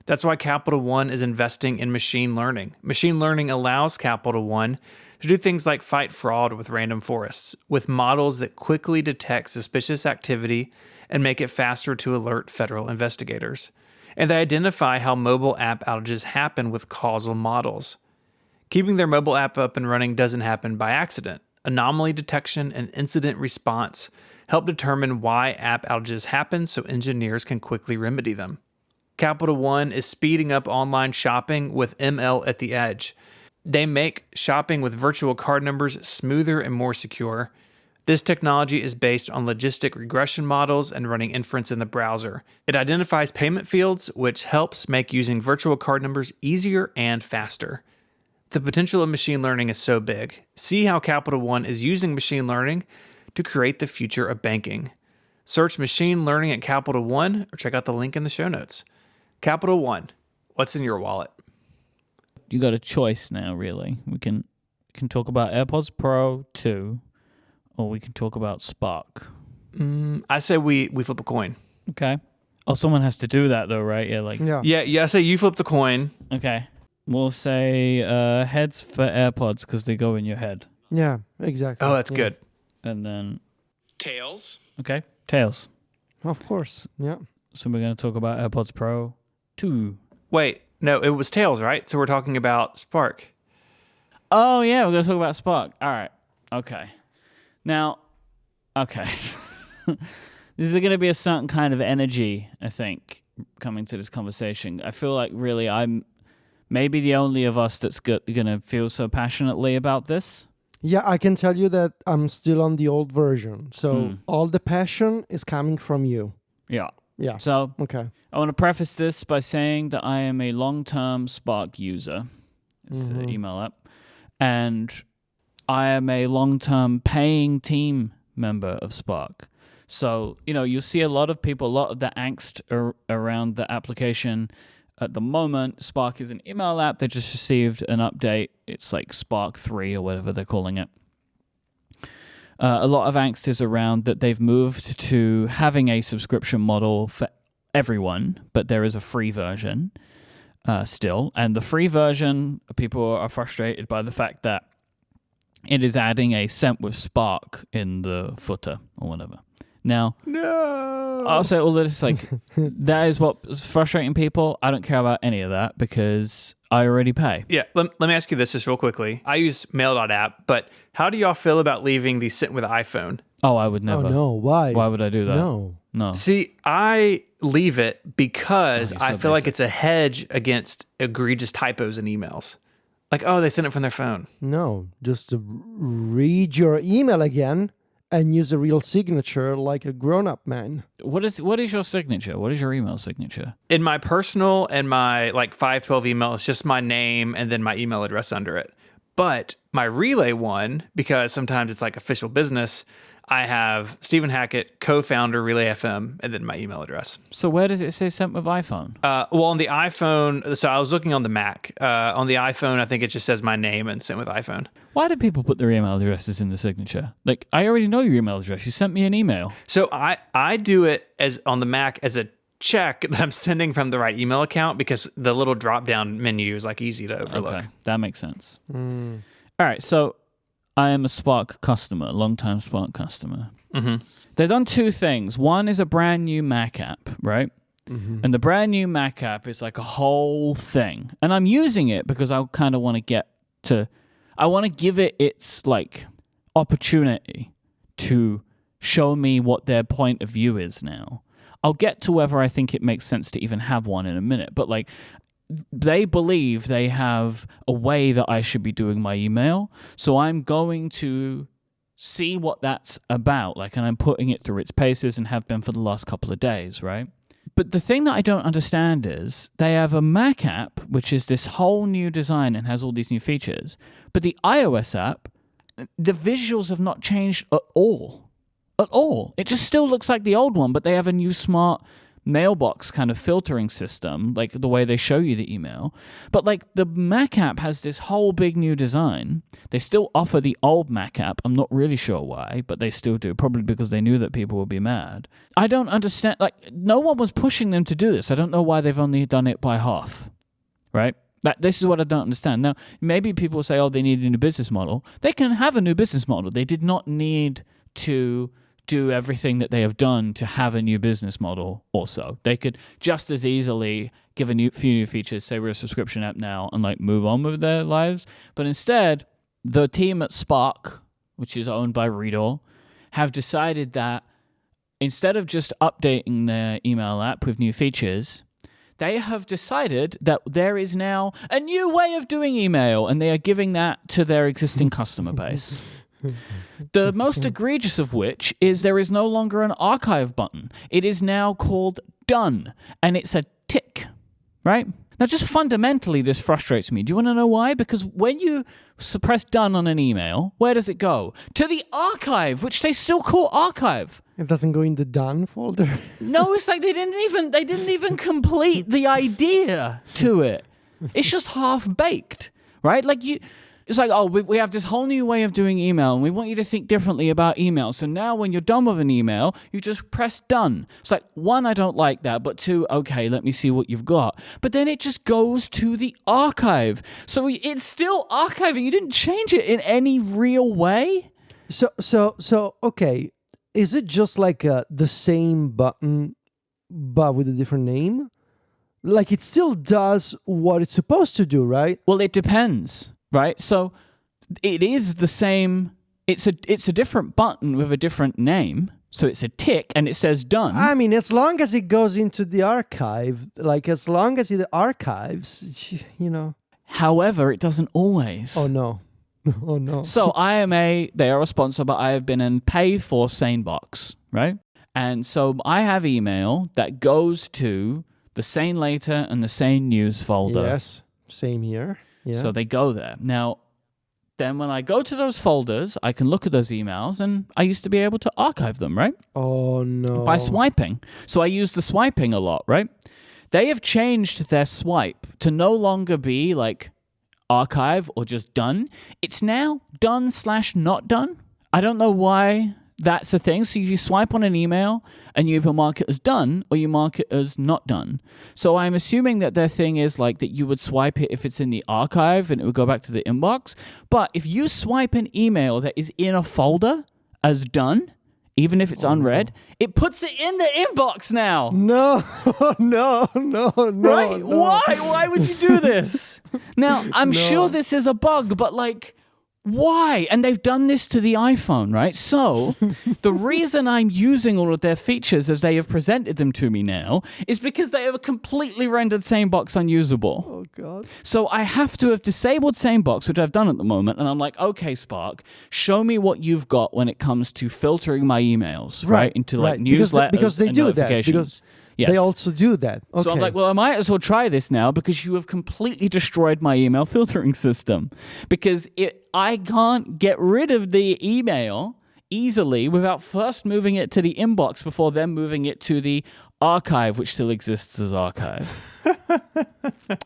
That's why Capital One is investing in machine learning. Machine learning allows Capital One to do things like fight fraud with random forests, with models that quickly detect suspicious activity and make it faster to alert federal investigators. And they identify how mobile app outages happen with causal models. Keeping their mobile app up and running doesn't happen by accident. Anomaly detection and incident response help determine why app outages happen so engineers can quickly remedy them. Capital One is speeding up online shopping with ML at the edge. They make shopping with virtual card numbers smoother and more secure. This technology is based on logistic regression models and running inference in the browser. It identifies payment fields, which helps make using virtual card numbers easier and faster. The potential of machine learning is so big. See how Capital One is using machine learning to create the future of banking. Search machine learning at Capital One or check out the link in the show notes. Capital One, what's in your wallet? You got a choice now, really. We can talk about AirPods Pro 2, or we can talk about Spark. I say we flip a coin. Okay. Oh, someone has to do that though, right? Yeah, Yeah, I say you flip the coin. Okay. We'll say heads for AirPods because they go in your head. Yeah, exactly. Oh, that's Yeah. good. And then Tails. okay, tails. Of course. Yeah. So we're going to talk about AirPods Pro 2. Wait, no, it was tails, right? So we're talking about Spark. Oh yeah, we're going to talk about Spark. All right. Okay. Now, okay. This is going to be a certain kind of energy, I think, coming to this conversation. I feel like really I'm maybe the only of us that's going to feel so passionately about this. Yeah, I can tell you that I'm still on the old version. So all the passion is coming from you. Yeah. Yeah. So Okay. I want to preface this by saying that I am a long-term Spark user. It's an email app. And I am a long-term paying team member of Spark. So, you'll see a lot of people, a lot of the angst around the application at the moment. Spark is an email app. They just received an update. It's like Spark 3 or whatever they're calling it. A lot of angst is around that they've moved to having a subscription model for everyone, but there is a free version still. And the free version, people are frustrated by the fact that it is adding a sent with Spark in the footer or whatever. Now, No. I'll say all this, that is what's frustrating people. I don't care about any of that because I already pay. Yeah, let me ask you this just real quickly. I use Mail.app, but how do y'all feel about leaving the sent with iPhone? Oh, I would never. Oh, no. Why? Why would I do that? No. See, I leave it because you're so I feel like basic. it's a hedge against egregious typos in emails. Like, oh, they sent it from their phone. No. Just read your email again and use a real signature like a grown-up man. What is your signature? What is your email signature? In my personal and my 512 email, it's just my name and then my email address under it. But my Relay one, because sometimes it's like official business, I have Stephen Hackett, co-founder Relay FM, and then my email address. So where does it say sent with iPhone? Well, on the iPhone, so I was looking on the Mac. On the iPhone, I think it just says my name and sent with iPhone. Why do people put their email addresses in the signature? Like, I already know your email address. You sent me an email. So I do it as on the Mac as a check that I'm sending from the right email account because the little drop-down menu is easy to overlook. Okay, that makes sense. All right, so I am a Spark customer, long-time Spark customer. Mm-hmm. They've done two things. One is a brand new Mac app, right? And the brand new Mac app is like a whole thing. And I'm using it because I kind of want to I want to give it its opportunity to show me what their point of view is now. I'll get to whether I think it makes sense to even have one in a minute. But they believe they have a way that I should be doing my email. So I'm going to see what that's about. And I'm putting it through its paces and have been for the last couple of days, right? But the thing that I don't understand is they have a Mac app, which is this whole new design and has all these new features. But the iOS app, the visuals have not changed at all. At all. It just still looks like the old one, but they have a new smart mailbox kind of filtering system, the way they show you the email. But the Mac app has this whole big new design. They still offer the old Mac app. I'm not really sure why, but they still do, probably because they knew that people would be mad. I don't understand. No one was pushing them to do this. I don't know why they've only done it by half, right? This is what I don't understand. Now, maybe people say, oh, they need a new business model. They can have a new business model. They did not need to do everything that they have done to have a new business model also. They could just as easily give a few new features, say we're a subscription app now, and move on with their lives. But instead, the team at Spark, which is owned by Reader, have decided that instead of just updating their email app with new features, they have decided that there is now a new way of doing email, and they are giving that to their existing customer base. The most egregious of which is there is no longer an archive button. It is now called done, and it's a tick, right? Now, just fundamentally, this frustrates me. Do you want to know why? Because when you press done on an email, where does it go? To the archive, which they still call archive. It doesn't go in the done folder. No, it's like they didn't even complete the idea to it. It's just half baked, right? Like it's like, oh, we have this whole new way of doing email, and we want you to think differently about email. So now when you're done with an email, you just press done. It's like, one, I don't like that, but two, okay, let me see what you've got. But then it just goes to the archive. So it's still archiving. You didn't change it in any real way. So okay, is it just like the same button but with a different name? Like it still does what it's supposed to do, right? Well, it depends, right? So it is the same. It's a different button with a different name. So it's a tick and it says done. I mean, as long as it goes into the archive, like as long as it archives, you know. However, it doesn't always. Oh no. Oh no. So they are a sponsor, but I have been in pay for SaneBox, right? And so I have email that goes to the Sane Later and the Sane News folder. Yes, same here. Yeah. So they go there. Now, then when I go to those folders, I can look at those emails, and I used to be able to archive them, right? Oh no. By swiping. So I use the swiping a lot, right? They have changed their swipe to no longer be like archive or just done. It's now done/not done. I don't know why that's a thing. So you swipe on an email and you either mark it as done or you mark it as not done. So I'm assuming that their thing is like that you would swipe it if it's in the archive and it would go back to the inbox. But if you swipe an email that is in a folder as done, even if it's unread, it puts it in the inbox now. No, no. Right? No. Why? Why would you do this? Now, I'm sure this is a bug, but like, why? And they've done this to the iPhone, right? So the reason I'm using all of their features as they have presented them to me now is because they have completely rendered SaneBox unusable. Oh God. So I have to have disabled SaneBox, which I've done at the moment, and I'm like, okay, Spark, show me what you've got when it comes to filtering my emails, right? Into like newsletters because they and do that. notifications. Because Yes. they also do that. Okay. So I'm like, well, I might as well try this now because you have completely destroyed my email filtering system. Because I can't get rid of the email easily without first moving it to the inbox before then moving it to the archive, which still exists as archive.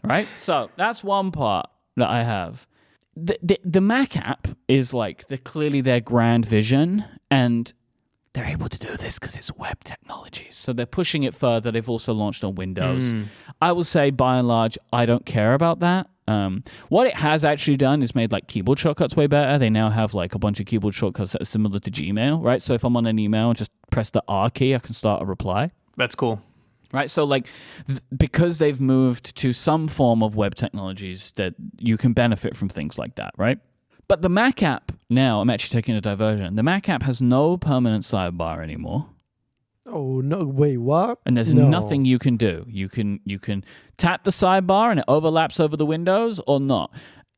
Right? So that's one part that I have. The Mac app is like clearly their grand vision, and they're able to do this because it's web technologies. So they're pushing it further. They've also launched on Windows. I will say, by and large, I don't care about that. What it has actually done is made like keyboard shortcuts way better. They now have like a bunch of keyboard shortcuts that are similar to Gmail, right? So if I'm on an email, just press the R key, I can start a reply. That's cool. Right, so like because they've moved to some form of web technologies that you can benefit from things like that, right? But the Mac app now, I'm actually taking a diversion. The Mac app has no permanent sidebar anymore. Oh no! Wait, what? And there's nothing you can do. You can tap the sidebar and it overlaps over the windows or not.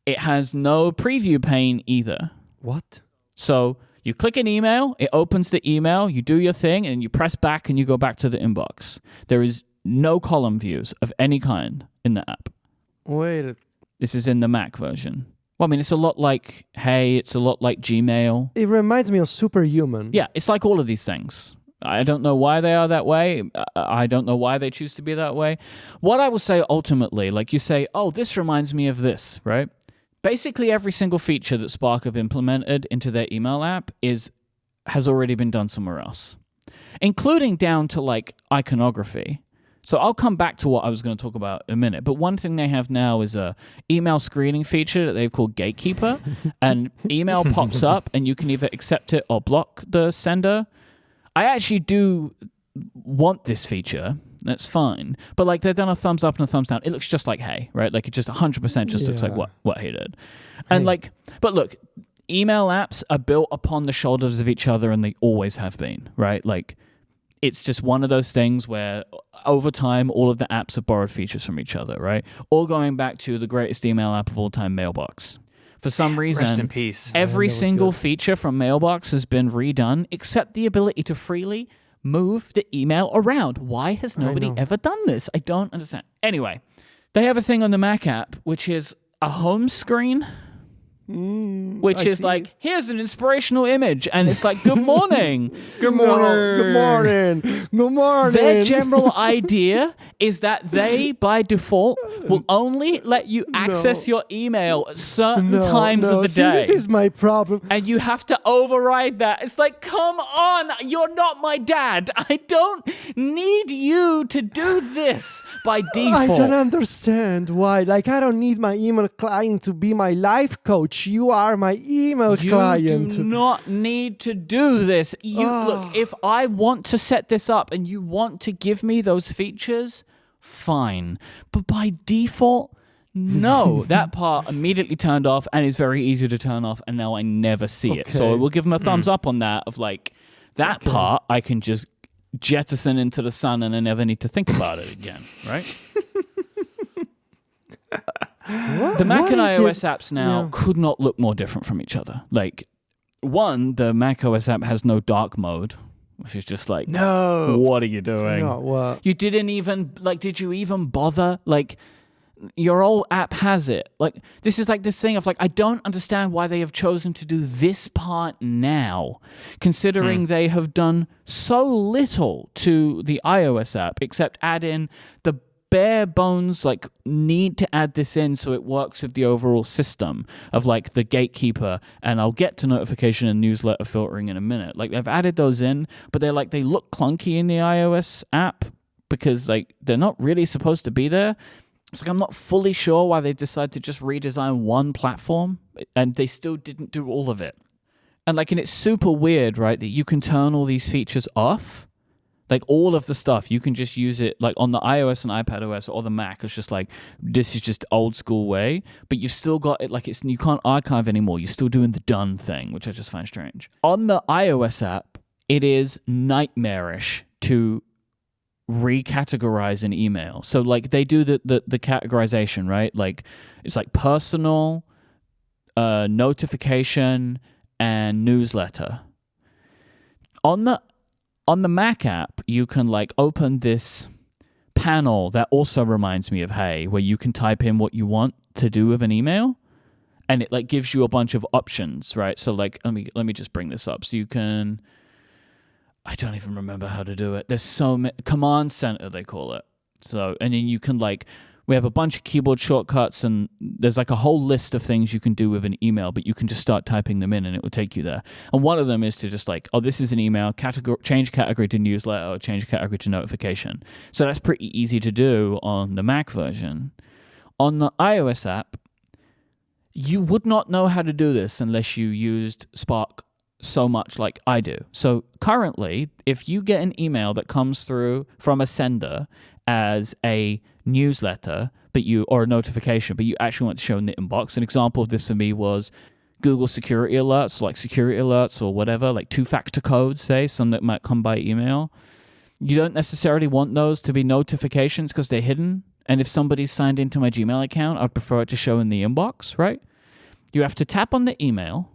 It has no preview pane either. What? So you click an email, it opens the email, you do your thing, and you press back and you go back to the inbox. There is no column views of any kind in the app. Wait. This is in the Mac version. Well, I mean, it's a lot like Hey, it's a lot like Gmail. It reminds me of Superhuman. Yeah, it's like all of these things. I don't know why they are that way. I don't know why they choose to be that way. What I will say ultimately, like you say, oh, this reminds me of this, right? Basically, every single feature that Spark have implemented into their email app has already been done somewhere else, including down to like iconography. So I'll come back to what I was going to talk about in a minute. But one thing they have now is a email screening feature that they've called Gatekeeper. And email pops up and you can either accept it or block the sender. I actually do want this feature. That's fine. But like they've done a thumbs up and a thumbs down. It looks just like Hey, right? Like it just 100% just looks like what Hey did. And like, but look, email apps are built upon the shoulders of each other and they always have been, right? Like, it's just one of those things where over time, all of the apps have borrowed features from each other, right? All going back to the greatest email app of all time, Mailbox. For some reason, Rest in peace. every that was single good. feature from Mailbox has been redone except the ability to freely move the email around. Why has nobody know. ever done this? I don't understand. Anyway, they have a thing on the Mac app, which is a home screen, which I is see. like, here's an inspirational image. And it's like, good morning. Good No, morning. good morning. Good morning. Their general idea is that they, by default, will only let you access your email at certain times of the See, day. this is my problem. And you have to override that. It's like, come on, you're not my dad. I don't need you to do this by default. I don't understand why. Like, I don't need my email client to be my life coach. You are my email You client. do not need to do this. Look, if I want to set this up and you want to give me those features, fine. But by default, no. That part immediately turned off and is very easy to turn off, and now I never see it. So I Okay. will give them a thumbs up on that of like, that part I can just jettison into the sun and I never need to think about it again, right? The Mac What and is iOS it? apps now Yeah. could not look more different from each other. Like, one, the Mac OS app has no dark mode, which is just like, No. what are you doing? No, well, You didn't even, like, did you even bother? Like, your old app has it. Like, this is like this thing of like, I don't understand why they have chosen to do this part now, considering they have done so little to the iOS app except add in the bare bones, like, need to add this in so it works with the overall system of like the gatekeeper, and I'll get to notification and newsletter filtering in a minute. Like, they've added those in, but they're like, they look clunky in the iOS app because like they're not really supposed to be there. It's like, I'm not fully sure why they decided to just redesign one platform and they still didn't do all of it. And like, and it's super weird, right, that you can turn all these features off. Like, all of the stuff, you can just use it like on the iOS and iPadOS or the Mac. It's just like, this is just old school way, but you've still got it like you can't archive anymore. You're still doing the done thing, which I just find strange. On the iOS app, it is nightmarish to recategorize an email. So like, they do the categorization, right? Like, it's like personal, notification, and newsletter. On the Mac app, you can like open this panel that also reminds me of Hey, where you can type in what you want to do with an email, and it like gives you a bunch of options, right? So like, let me just bring this up. So you can, I don't even remember how to do it. There's so many, command center they call it. So, and then you can like, we have a bunch of keyboard shortcuts, and there's like a whole list of things you can do with an email, but you can just start typing them in and it will take you there. And one of them is to just like, oh, this is an email, change category to newsletter, or change category to notification. So that's pretty easy to do on the Mac version. On the iOS app, you would not know how to do this unless you used Spark so much like I do. So currently, if you get an email that comes through from a sender as a newsletter, or a notification, but you actually want to show in the inbox. An example of this for me was Google security alerts, like security alerts or whatever, like 2-factor codes, say, some that might come by email. You don't necessarily want those to be notifications because they're hidden. And if somebody's signed into my Gmail account, I'd prefer it to show in the inbox, right? You have to tap on the email,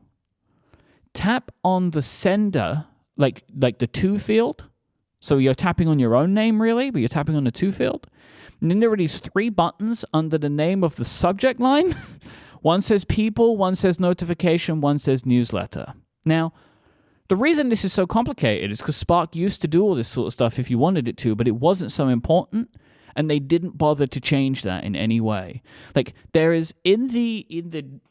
tap on the sender, like the to field. So you're tapping on your own name, really, but you're tapping on the to field. And then there are these 3 buttons under the name of the subject line. One says people, one says notification, one says newsletter. Now, the reason this is so complicated is because Spark used to do all this sort of stuff if you wanted it to, but it wasn't so important, and they didn't bother to change that in any way. Like, there is in the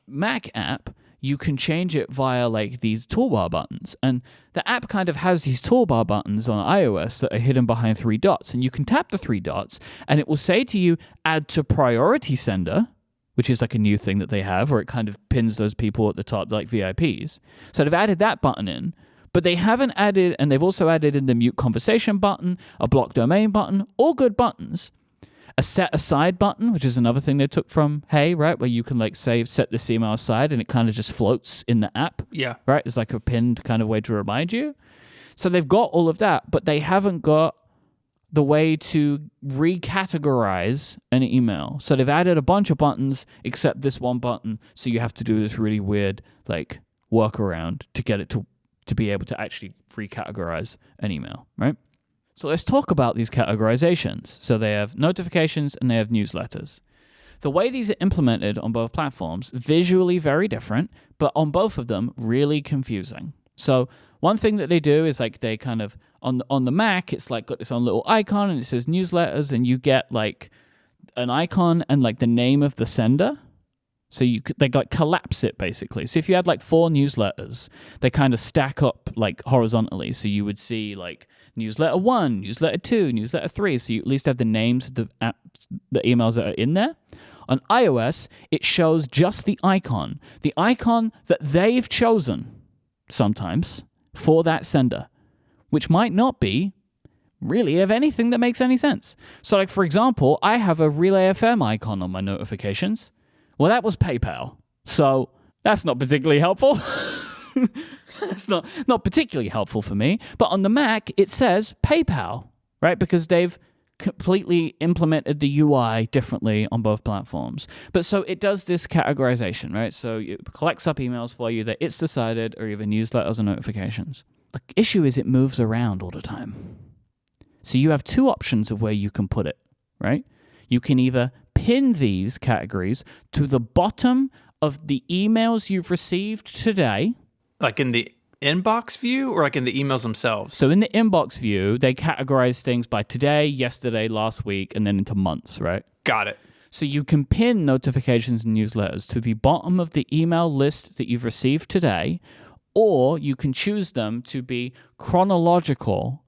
Mac app, you can change it via like these toolbar buttons, and the app kind of has these toolbar buttons on iOS that are hidden behind 3 dots, and you can tap the 3 dots and it will say to you, add to priority sender, which is like a new thing that they have where it kind of pins those people at the top like VIPs. So they've added that button in, but they haven't added, and they've also added in the mute conversation button, a block domain button, all good buttons. A set aside button, which is another thing they took from Hey, right? Where you can like say, set this email aside and it kind of just floats in the app. Yeah. Right? It's like a pinned kind of way to remind you. So they've got all of that, but they haven't got the way to recategorize an email. So they've added a bunch of buttons except this one button. So you have to do this really weird like workaround to get it to be able to actually recategorize an email, right? So let's talk about these categorizations. So they have notifications and they have newsletters. The way these are implemented on both platforms, visually very different, but on both of them, really confusing. So one thing that they do is like they kind of, on the Mac, it's like got this own little icon and it says newsletters, and you get like an icon and like the name of the sender. So they like collapse it basically. So if you had like 4 newsletters, they kind of stack up like horizontally. So you would see like newsletter 1, newsletter 2, newsletter 3. So you at least have the names of the emails that are in there. On iOS, it shows just the icon that they've chosen sometimes for that sender, which might not be really of anything that makes any sense. So like, for example, I have a Relay FM icon on my notifications. Well, that was PayPal. So that's not particularly helpful. That's not particularly helpful for me. But on the Mac, it says PayPal, right? Because they've completely implemented the UI differently on both platforms. But so it does this categorization, right? So it collects up emails for you that it's decided are either newsletters or notifications. The issue is it moves around all the time. So you have 2 options of where you can put it, right? You can either pin these categories to the bottom of the emails you've received today. Like in the inbox view or like in the emails themselves? So in the inbox view, they categorize things by today, yesterday, last week, and then into months, right? Got it. So you can pin notifications and newsletters to the bottom of the email list that you've received today, or you can choose them to be chronological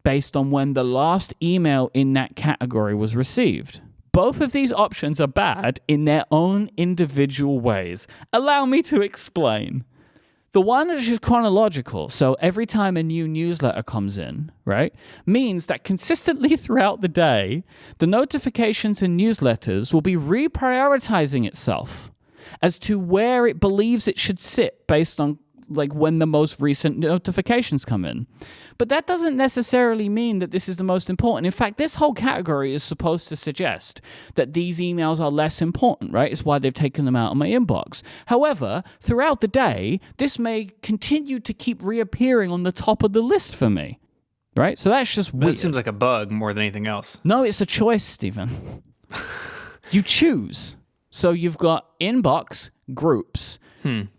based on when the last email in that category was received. Both of these options are bad in their own individual ways. Allow me to explain. The one that is chronological, so every time a new newsletter comes in, right, means that consistently throughout the day, the notifications and newsletters will be reprioritizing itself as to where it believes it should sit based on like when the most recent notifications come in. But that doesn't necessarily mean that this is the most important. In fact, this whole category is supposed to suggest that these emails are less important, right? It's why they've taken them out of my inbox. However, throughout the day, this may continue to keep reappearing on the top of the list for me, right? So that's just weird. It seems like a bug more than anything else. No, it's a choice, Stephen. You choose. So you've got inbox, groups,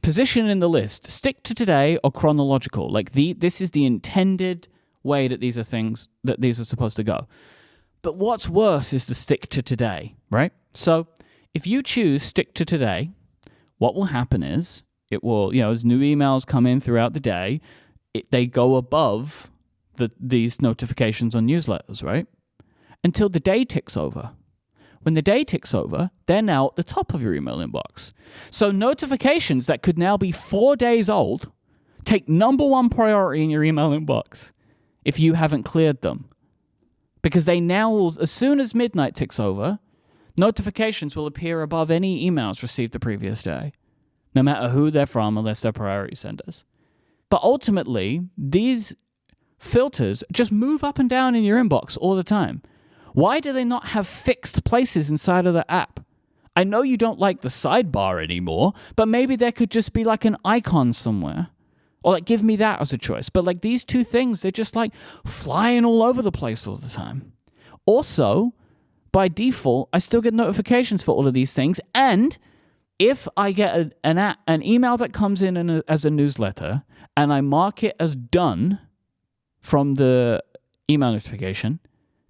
position in the list, stick to today or chronological. Like this is the intended way that these are supposed to go. But what's worse is to stick to today, right? So if you choose stick to today, what will happen is it will, as new emails come in throughout the day, they go above these notifications on newsletters, right? Until the day ticks over. When the day ticks over, they're now at the top of your email inbox. So notifications that could now be 4 days old take number 1 priority in your email inbox if you haven't cleared them. Because they now will, as soon as midnight ticks over, notifications will appear above any emails received the previous day, no matter who they're from, unless they're priority senders. But ultimately, these filters just move up and down in your inbox all the time. Why do they not have fixed places inside of the app? I know you don't like the sidebar anymore, but maybe there could just be like an icon somewhere. Or like give me that as a choice. But like these 2 things, they're just like flying all over the place all the time. Also, by default, I still get notifications for all of these things. And if I get an email that comes in as a newsletter and I mark it as done from the email notification,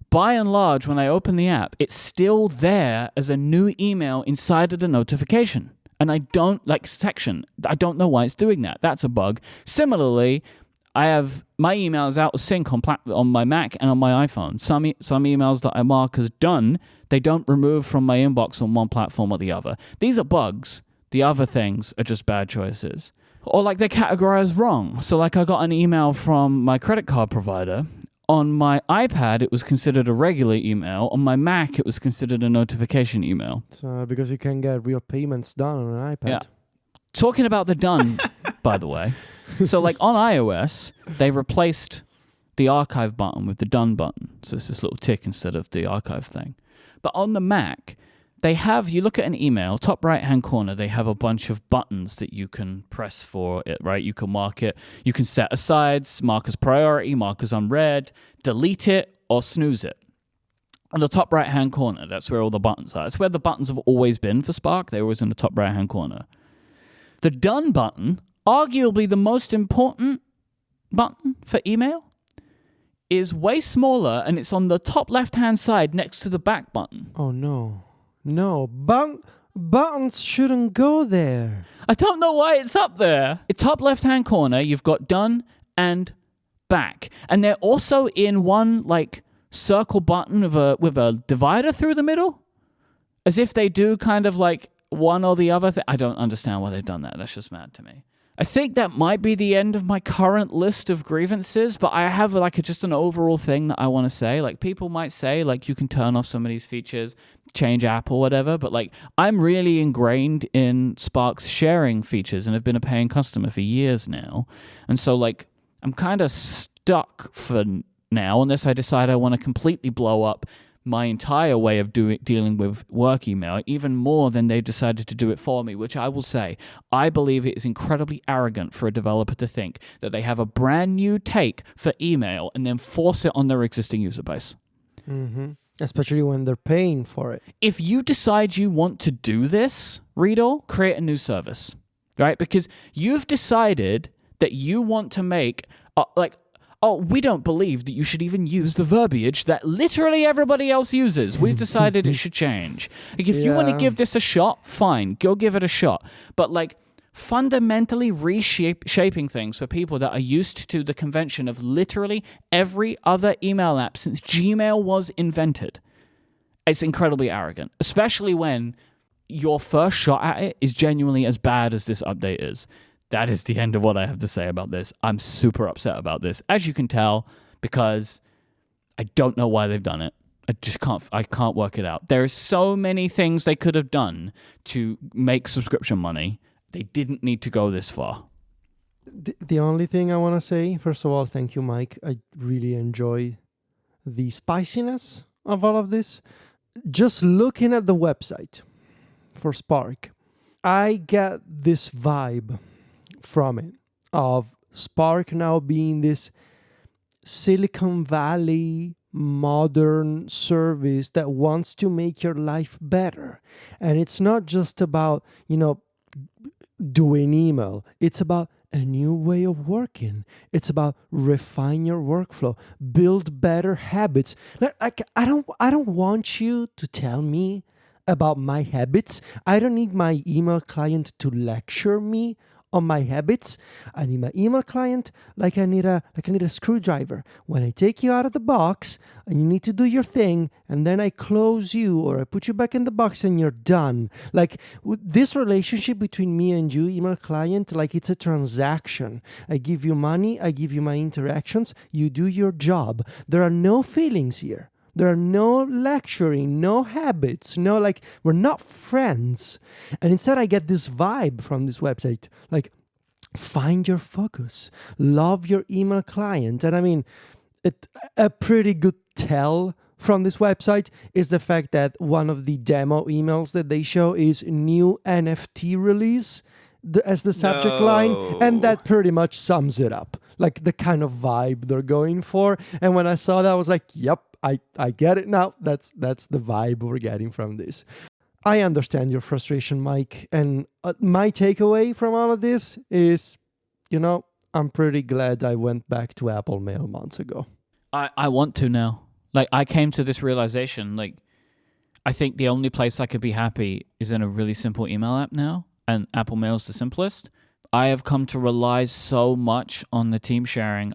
by and large, when I open the app, it's still there as a new email inside of the notification. And I don't I don't know why it's doing that. That's a bug. Similarly, I have my emails out of sync on my Mac and on my iPhone. Some emails that I mark as done, they don't remove from my inbox on one platform or the other. These are bugs. The other things are just bad choices. Or like they're categorized wrong. So like I got an email from my credit card provider. On my iPad, it was considered a regular email. On my Mac, it was considered a notification email. So because you can get real payments done on an iPad. Yeah. Talking about the done, by the way. So like on iOS, they replaced the archive button with the done button. So it's this little tick instead of the archive thing. But on the Mac, they have, you look at an email, top right-hand corner, they have a bunch of buttons that you can press for it, right? You can mark it. You can set aside, mark as priority, mark as unread, delete it, or snooze it. On the top right-hand corner, that's where all the buttons are. That's where the buttons have always been for Spark. They're always in the top right-hand corner. The done button, arguably the most important button for email, is way smaller, and it's on the top left-hand side next to the back button. Oh, no. No. Buttons shouldn't go there. I don't know why it's up there. The top left-hand corner, you've got done and back. And they're also in one, like, circle button with a divider through the middle, as if they do kind of like one or the other thing. I don't understand why they've done that. That's just mad to me. I think that might be the end of my current list of grievances, but I have like just an overall thing that I want to say. Like, people might say like you can turn off some of these features, change app or whatever, but like I'm really ingrained in Spark's sharing features and have been a paying customer for years now. And so like I'm kind of stuck for now, unless I decide I want to completely blow up my entire way of dealing with work email, even more than they decided to do it for me, which I will say, I believe it is incredibly arrogant for a developer to think that they have a brand new take for email and then force it on their existing user base. Mm-hmm. Especially when they're paying for it. If you decide you want to do this, Readall, create a new service, right? Because you've decided that you want to make, we don't believe that you should even use the verbiage that literally everybody else uses. We've decided it should change. Like, if you want to give this a shot, fine, go give it a shot. But like fundamentally reshaping things for people that are used to the convention of literally every other email app since Gmail was invented, it's incredibly arrogant, especially when your first shot at it is genuinely as bad as this update is. That is the end of what I have to say about this. I'm super upset about this, as you can tell, because I don't know why they've done it. I can't work it out. There are so many things they could have done to make subscription money. They didn't need to go this far. The only thing I want to say, first of all, thank you, Mike. I really enjoy the spiciness of all of this. Just looking at the website for Spark, I get this vibe from it of Spark now being this Silicon Valley modern service that wants to make your life better. And it's not just about, doing email. It's about a new way of working. It's about refine your workflow, build better habits. Like I don't want you to tell me about my habits. I don't need my email client to lecture me on my habits. I need my email client like I need a screwdriver. When I take you out of the box and you need to do your thing, and then I close you or I put you back in the box and you're done. Like this relationship between me and you, email client, like it's a transaction. I give you money, I give you my interactions, you do your job. There are no feelings here. There are no lecturing, no habits, we're not friends. And instead I get this vibe from this website, like, find your focus, love your email client. And I mean, a pretty good tell from this website is the fact that one of the demo emails that they show is new NFT release as the subject line. And that pretty much sums it up, like the kind of vibe they're going for. And when I saw that, I was like, yep, I get it now. That's the vibe we're getting from this. I understand your frustration, Mike. And my takeaway from all of this is, I'm pretty glad I went back to Apple Mail months ago. I want to now. Like, I came to this realization, like, I think the only place I could be happy is in a really simple email app now, and Apple Mail is the simplest. I have come to rely so much on the team sharing.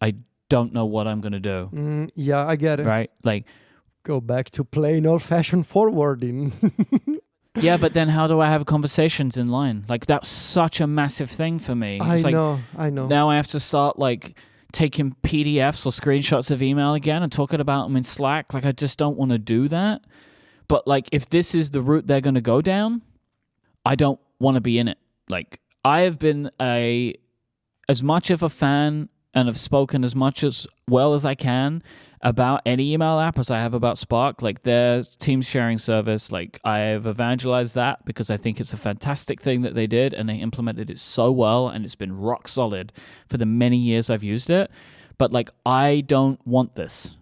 I don't know what I'm going to do. Yeah, I get it. Right? Like, go back to plain old-fashioned forwarding. Yeah, but then how do I have conversations in line? Like, that's such a massive thing for me. I know. Now I have to start, like, taking PDFs or screenshots of email again and talking about them in Slack. Like, I just don't want to do that. But, like, if this is the route they're going to go down, I don't want to be in it. Like, I have been as much of a fan and have spoken as much as well as I can about any email app as I have about Spark, like their Teams sharing service. Like I've evangelized that because I think it's a fantastic thing that they did, and they implemented it so well, and it's been rock solid for the many years I've used it. But like, I don't want this.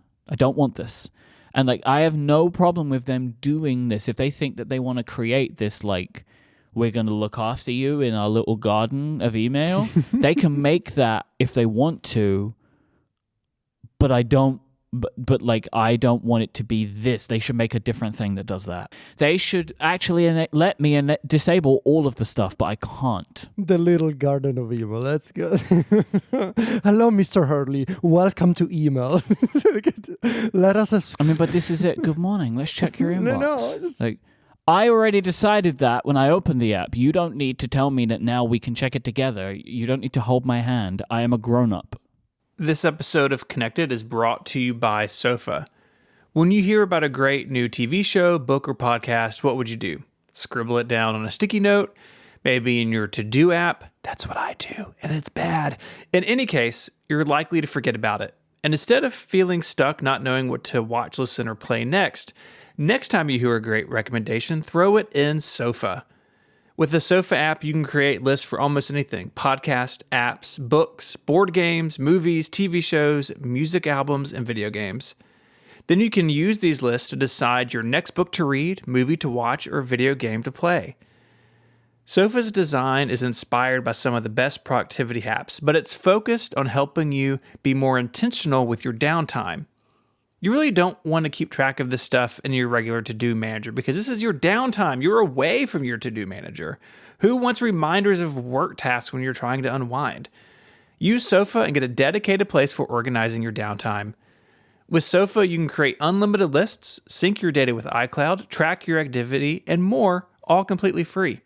And like, I have no problem with them doing this. If they think that they want to create this, like, we're going to look after you in our little garden of email, they can make that if they want to, but I don't. But like, I don't want it to be this. They should make a different thing that does that. They should actually let me disable all of the stuff, but I can't. The little garden of email. That's good. Hello, Mr. Hurley. Welcome to email. Let us. I mean, but this is it. Good morning. Let's check your inbox. No. Like, I already decided that when I opened the app. You don't need to tell me that now we can check it together. You don't need to hold my hand. I am a grown-up. This episode of Connected is brought to you by Sofa. When you hear about a great new TV show, book, or podcast, what would you do? Scribble it down on a sticky note, maybe in your to-do app? That's what I do, and it's bad. In any case, you're likely to forget about it. And instead of feeling stuck not knowing what to watch, listen, or play next time you hear a great recommendation, throw it in Sofa. With the Sofa app, you can create lists for almost anything: podcast, apps, books, board games, movies, TV shows, music albums, and video games. Then you can use these lists to decide your next book to read, movie to watch, or video game to play. Sofa's design is inspired by some of the best productivity apps, but it's focused on helping you be more intentional with your downtime. You really don't want to keep track of this stuff in your regular to-do manager because this is your downtime. You're away from your to-do manager. Who wants reminders of work tasks when you're trying to unwind? Use Sofa and get a dedicated place for organizing your downtime. With Sofa, you can create unlimited lists, sync your data with iCloud, track your activity, and more, all completely free.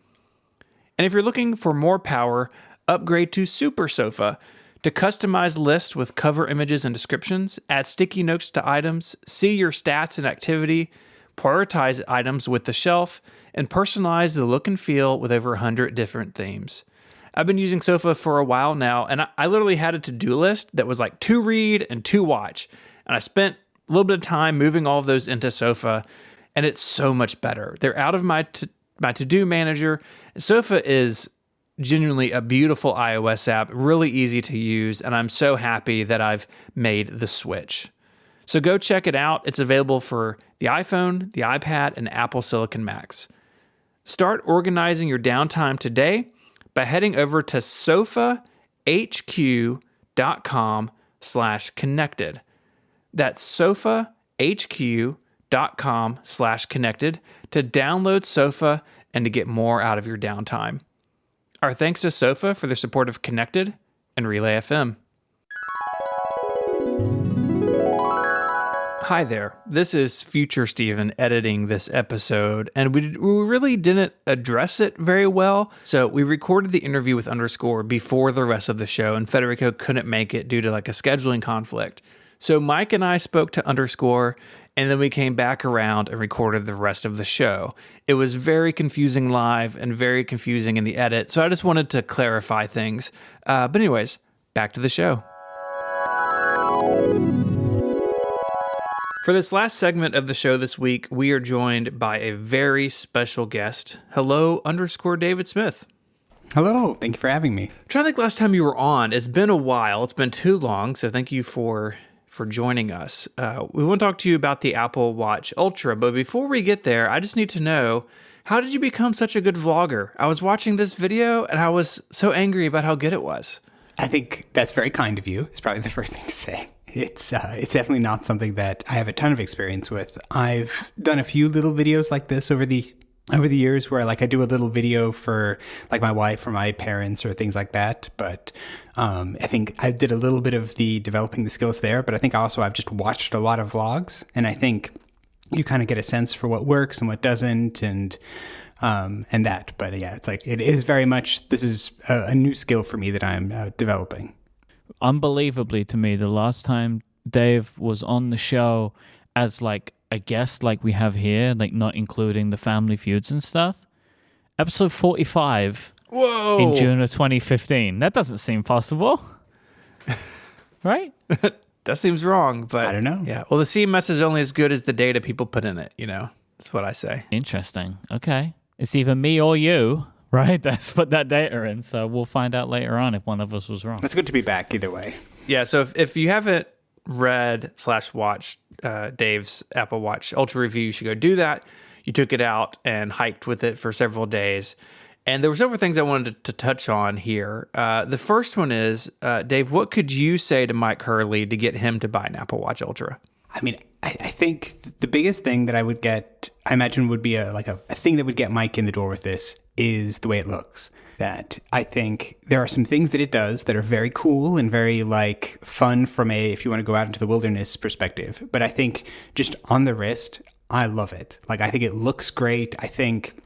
And if you're looking for more power, upgrade to Super Sofa to customize lists with cover images and descriptions, add sticky notes to items, see your stats and activity, prioritize items with the shelf, and personalize the look and feel with over 100 different themes. I've been using Sofa for a while now, and I literally had a to-do list that was like to read and to watch. And I spent a little bit of time moving all of those into Sofa, and it's so much better. They're out of my to-do manager. Sofa is genuinely a beautiful iOS app, really easy to use, and I'm so happy that I've made the switch. So go check it out. It's available for the iPhone, the iPad, and Apple Silicon Macs. Start organizing your downtime today by heading over to sofahq.com/connected. That's sofahq.com/connected to download Sofa and to get more out of your downtime. Our thanks to Sofa for their support of Connected and Relay FM. Hi there, this is Future Steven editing this episode, and we really didn't address it very well, so we recorded the interview with Underscore before the rest of the show, and Federico couldn't make it due to like a scheduling conflict. So Mike and I spoke to Underscore, and then we came back around and recorded the rest of the show. It was very confusing live and very confusing in the edit, so I just wanted to clarify things. But anyways, back to the show. For this last segment of the show this week, we are joined by a very special guest. Hello, Underscore David Smith. Hello, thank you for having me. I'm trying to think last time you were on. It's been a while. It's been too long, so thank you for joining us. We want to talk to you about the Apple Watch Ultra, but before we get there, I just need to know, how did you become such a good vlogger? I was watching this video and I was so angry about how good it was. I think that's very kind of you. It's probably the first thing to say. It's definitely not something that I have a ton of experience with. I've done a few little videos like this over the years where like I do a little video for like my wife or my parents or things like that. But I think I did a little bit of the developing the skills there, but I think also I've just watched a lot of vlogs, and I think you kind of get a sense for what works and what doesn't, and that. But yeah, it's like, it is very much, this is a new skill for me that I'm developing. Unbelievably to me, the last time Dave was on the show as like a guest like we have here, like not including the family feuds and stuff, episode 45. Whoa! In June of 2015. That doesn't seem possible. right? That seems wrong, but I don't know. Yeah. Well, the CMS is only as good as the data people put in it. That's what I say. Interesting. Okay. It's either me or you, right? That's put that data in. So we'll find out later on if one of us was wrong. It's good to be back either way. Yeah. So if you haven't read/watched Dave's Apple Watch Ultra review, you should go do that. You took it out and hiked with it for several days. And there were several things I wanted to touch on here. The first one is, Dave, what could you say to Mike Hurley to get him to buy an Apple Watch Ultra? I mean, I think the biggest thing that I would get, I imagine would be a thing that would get Mike in the door with this is the way it looks. That I think there are some things that it does that are very cool and very fun from if you want to go out into the wilderness perspective. But I think just on the wrist, I love it. I think it looks great. I think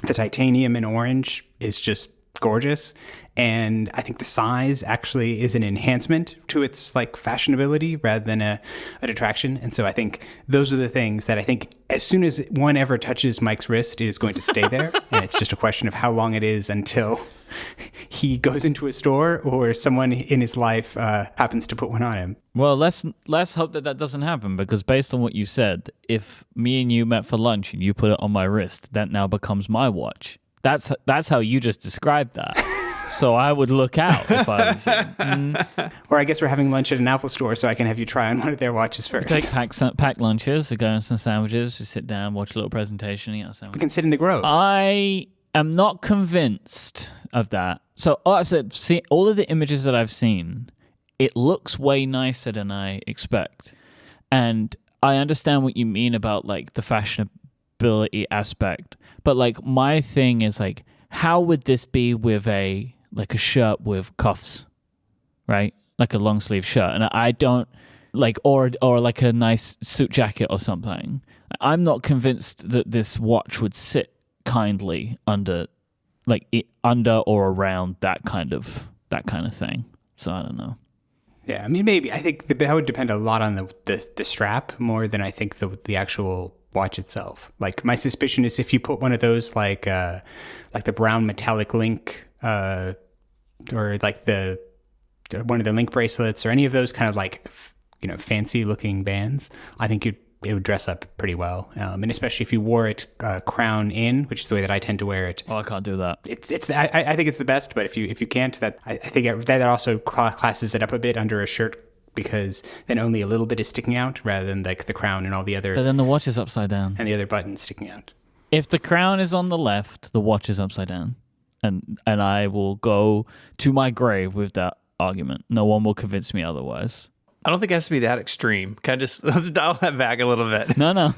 the titanium in orange is just gorgeous. And I think the size actually is an enhancement to its fashionability rather than a detraction. And so I think those are the things that I think as soon as one ever touches Mike's wrist, it is going to stay there. And it's just a question of how long it is until he goes into a store or someone in his life happens to put one on him. Well, let's hope that doesn't happen, because based on what you said, if me and you met for lunch and you put it on my wrist, that now becomes my watch. That's how you just described that. So I would look out if I was you. Or I guess we're having lunch at an Apple store, so I can have you try on one of their watches first. Pack lunches, we go on some sandwiches, we sit down, watch a little presentation, eat our sandwich. We can sit in the grove. I am not convinced of that. So I said, see, all of the images that I've seen, it looks way nicer than I expect. And I understand what you mean about the fashionability aspect. But my thing is how would this be with a shirt with cuffs, right? Like a long sleeve shirt. And I don't or a nice suit jacket or something. I'm not convinced that this watch would sit kindly under or around that kind of thing. So I don't know. Yeah, I mean, maybe. I think that would depend a lot on the strap more than I think the actual watch itself. My suspicion is if you put one of those like the brown metallic link or one of the link bracelets or any of those kind of fancy looking bands, I think it would dress up pretty well, and especially if you wore it crown in, which is the way that I tend to wear it. Oh, I can't do that. I think it's the best, but if you can't, I think that also classes it up a bit under a shirt, because then only a little bit is sticking out rather than the crown and all the other. But then the watch is upside down, and the other buttons sticking out. If the crown is on the left, the watch is upside down, and I will go to my grave with that argument. No one will convince me otherwise. I don't think it has to be that extreme. Let's dial that back a little bit. No.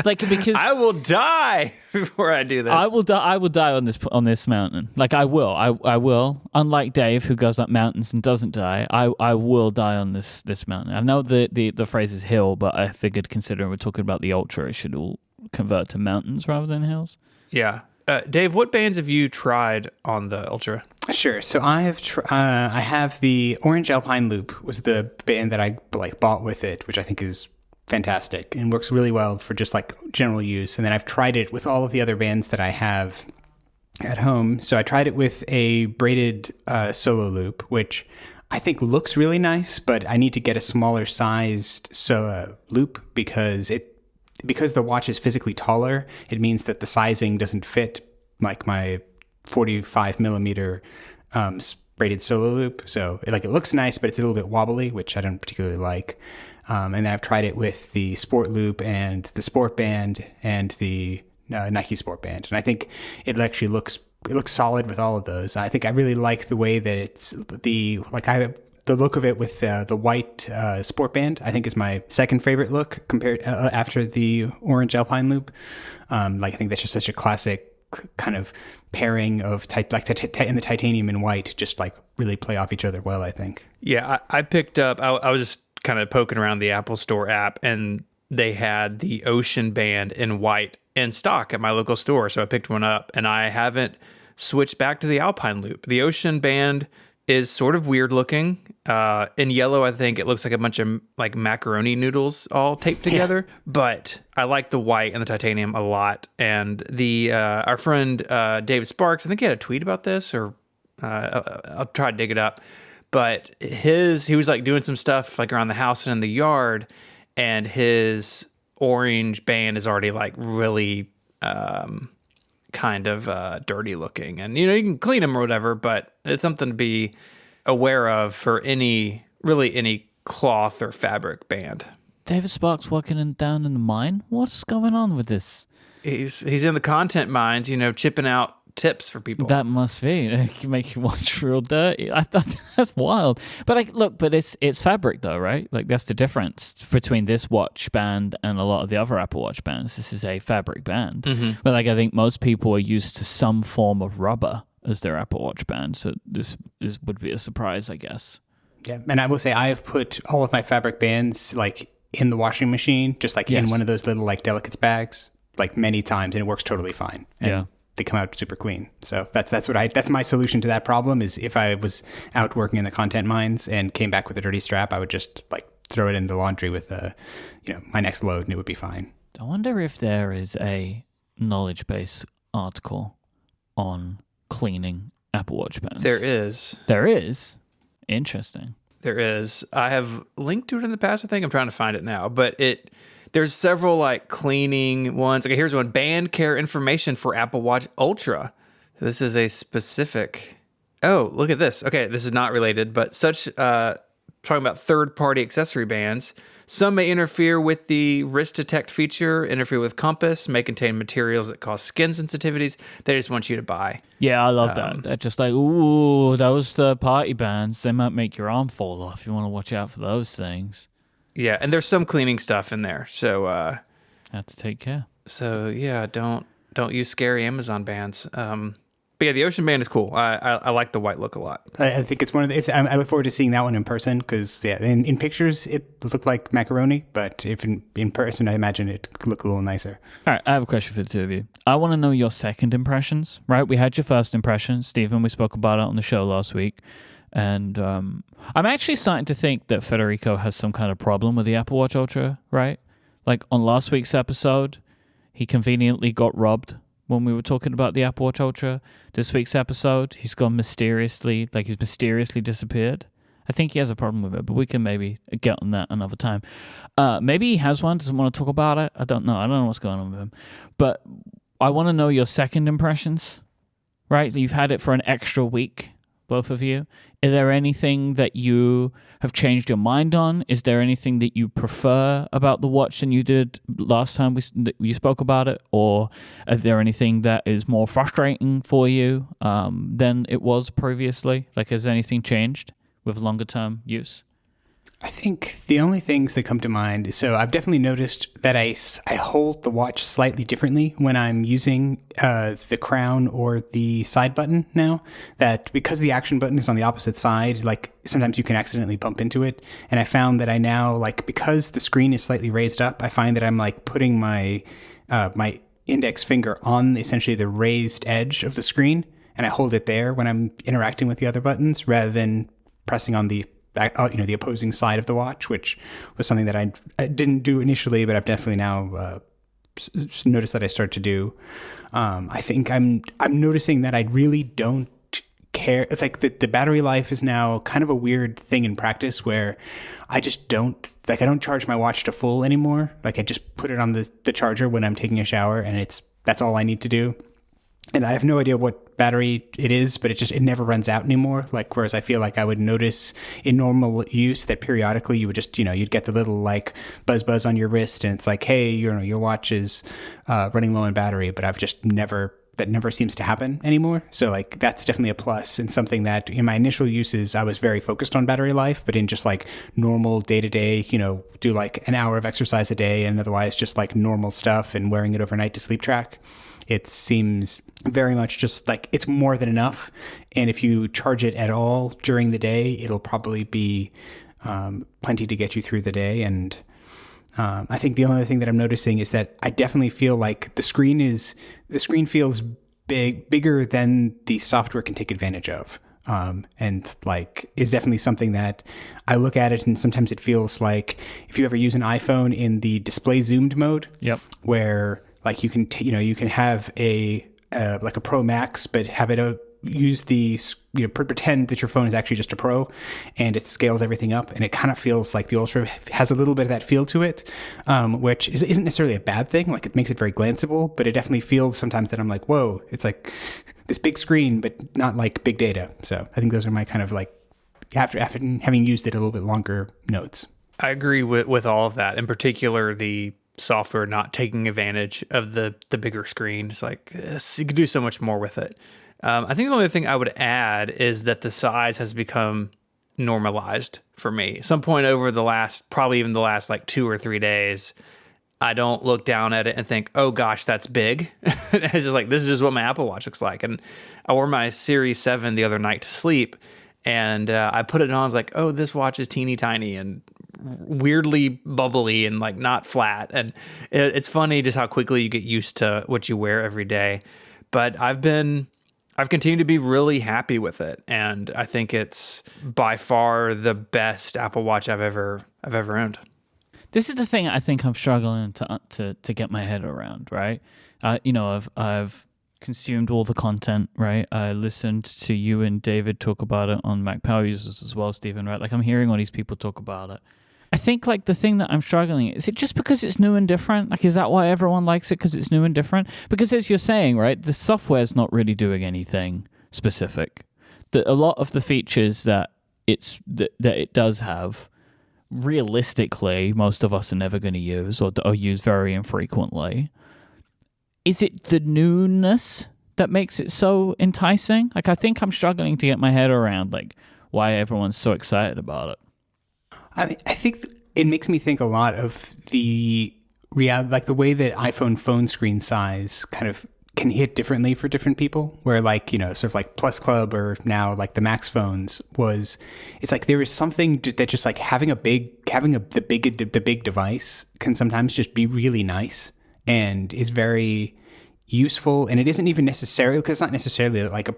Because I will die before I do this. I will die on this mountain. I will. Unlike Dave, who goes up mountains and doesn't die, I will die on this mountain. I know the phrase is hill, but I figured, considering we're talking about the Ultra, it should all convert to mountains rather than hills. Yeah. Dave, what bands have you tried on the Ultra? Sure. So I have I have the Orange Alpine Loop was the band that I bought with it, which I think is fantastic and works really well for just general use. And then I've tried it with all of the other bands that I have at home. So I tried it with a braided solo loop, which I think looks really nice, but I need to get a smaller sized loop because the watch is physically taller. It means that the sizing doesn't fit my 45 millimeter braided solo loop. So it looks nice, but it's a little bit wobbly, which I don't particularly like. And then I've tried it with the Sport Loop and the Sport Band and the Nike Sport Band. And I think it actually looks solid with all of those. I think I really like the way that it's the look of it with the white Sport Band. I think is my second favorite look compared after the Orange Alpine Loop. I think that's just such a classic kind of pairing of and the titanium and white just really play off each other well, I think. Yeah, I picked up, I was just kind of poking around the Apple Store app, and they had the Ocean Band in white in stock at my local store. So I picked one up, and I haven't switched back to the Alpine Loop. The Ocean Band is sort of weird looking. In yellow, I think it looks like a bunch of macaroni noodles all taped together. Yeah. But I like the white and the titanium a lot. And our friend David Sparks, I think he had a tweet about this, or I'll try to dig it up. but he was like doing some stuff like around the house and in the yard, and his orange band is already like really kind of dirty looking, and you can clean them or whatever, but it's something to be aware of for any cloth or fabric band. David Sparks working down in the mine? What's going on with this? He's in the content mines, chipping out tips for people. That must be. It can make you watch real dirty. I thought that's wild. But it's fabric though, right? Like that's the difference between this watch band and a lot of the other Apple Watch bands. This is a fabric band. Mm-hmm. But I think most people are used to some form of rubber as their Apple Watch band. So this would be a surprise, I guess. Yeah, and I will say I have put all of my fabric bands like in the washing machine, just like in one of those little like delicates bags, like many times, and it works totally fine. And they come out super clean. So that's my solution to that problem. Is if I was out working in the content mines and came back with a dirty strap, I would just like throw it in the laundry with my next load, and it would be fine. I wonder if there is a knowledge base article on cleaning Apple Watch bands. There is. There is. Interesting. There is. I have linked to it in the past. I think I'm trying to find it now, but there's several like cleaning ones. Okay, here's one: band care information for Apple Watch Ultra. This is a specific. Oh, look at this. Okay, this is not related, but talking about third-party accessory bands. Some may interfere with the wrist detect feature, interfere with compass, may contain materials that cause skin sensitivities. They just want you to buy. Yeah, I love that. They're just like, ooh, those third-party bands, they might make your arm fall off. You want to watch out for those things. Yeah, and there's some cleaning stuff in there, so have to take care. So yeah, don't use scary Amazon bands. But yeah, the Ocean Band is cool. I like the white look a lot. I think it's one of the. I look forward to seeing that one in person because in pictures it looked like macaroni, but if in person, I imagine it could look a little nicer. All right, I have a question for the two of you. I want to know your second impressions. Right, we had your first impression, Stephen. We spoke about it on the show last week, and I'm actually starting to think that Federico has some kind of problem with the Apple Watch Ultra. Right, like on last week's episode, he conveniently got robbed when we were talking about the Apple Watch Ultra. This week's episode, he's mysteriously disappeared. I think he has a problem with it, but we can maybe get on that another time. Maybe he has one, doesn't want to talk about it. I don't know what's going on with him. But I want to know your second impressions, right? You've had it for an extra week, both of you. Is there anything that you have changed your mind on? Is there anything that you prefer about the watch than you did last time you spoke about it? Or is there anything that is more frustrating for you than it was previously? Like, has anything changed with longer term use? I think the only things that come to mind, so I've definitely noticed that I hold the watch slightly differently when I'm using the crown or the side button now, that because the action button is on the opposite side, like sometimes you can accidentally bump into it. And I found that I now, like, because the screen is slightly raised up, I find that I'm like putting my my index finger on essentially the raised edge of the screen, and I hold it there when I'm interacting with the other buttons rather than pressing on the the opposing side of the watch, which was something that I didn't do initially, but I've definitely now noticed that I start to do. I think I'm noticing that I really don't care. It's like the battery life is now kind of a weird thing in practice where I just don't charge my watch to full anymore. Like I just put it on the charger when I'm taking a shower, and that's all I need to do. And I have no idea what battery it is, but it never runs out anymore. Like, whereas I feel like I would notice in normal use that periodically you would just, you'd get the little like buzz on your wrist, and it's like, hey, your watch is running low on battery, but that never seems to happen anymore. So like, that's definitely a plus, and something that in my initial uses, I was very focused on battery life, but in just like normal day to day, do like an hour of exercise a day and otherwise just like normal stuff and wearing it overnight to sleep track. It seems very much just like it's more than enough. And if you charge it at all during the day, it'll probably be plenty to get you through the day. And I think the only other thing that I'm noticing is that I definitely feel like the screen feels bigger than the software can take advantage of. And like is definitely something that I look at it, and sometimes it feels like if you ever use an iPhone in the display zoomed mode, where like you can you can have a like a Pro Max, but have it use pretend that your phone is actually just a Pro, and it scales everything up, and it kind of feels like the Ultra has a little bit of that feel to it, which isn't necessarily a bad thing. Like, it makes it very glanceable, but it definitely feels sometimes that I'm like, whoa, it's like this big screen, but not like big data. So I think those are my kind of like, after having used it a little bit longer, notes. I agree with all of that. In particular, the software not taking advantage of the bigger screen. It's like, you could do so much more with it. I think the only thing I would add is that the size has become normalized for me. At some point over the last like 2 or 3 days, I don't look down at it and think, oh gosh, that's big. It's just like, this is just what my Apple Watch looks like. And I wore my Series 7 the other night to sleep, and I put it on. I was like, oh, this watch is teeny tiny and weirdly bubbly and like not flat. And it's funny just how quickly you get used to what you wear every day. But I've continued to be really happy with it, and I think it's by far the best Apple Watch I've ever owned. This is the thing I think I'm struggling to get my head around, right? I've consumed all the content, right? I listened to you and David talk about it on Mac Power Users as well, Stephen, right? Like, I'm hearing all these people talk about it. I think, like, the thing that I'm struggling, is it just because it's new and different? Like, is that why everyone likes it, because it's new and different? Because as you're saying, right, the software's not really doing anything specific. A lot of the features that it does have, realistically, most of us are never going to use or use very infrequently. Is it the newness that makes it so enticing? Like, I think I'm struggling to get my head around, like, why everyone's so excited about it. I mean, I think it makes me think a lot of the like the way that iPhone phone screen size kind of can hit differently for different people, where, like, sort of like Plus Club or now like the Max phones it's like there is something that just like having the big device can sometimes just be really nice and is very useful. And it isn't even necessarily, because it's not necessarily like an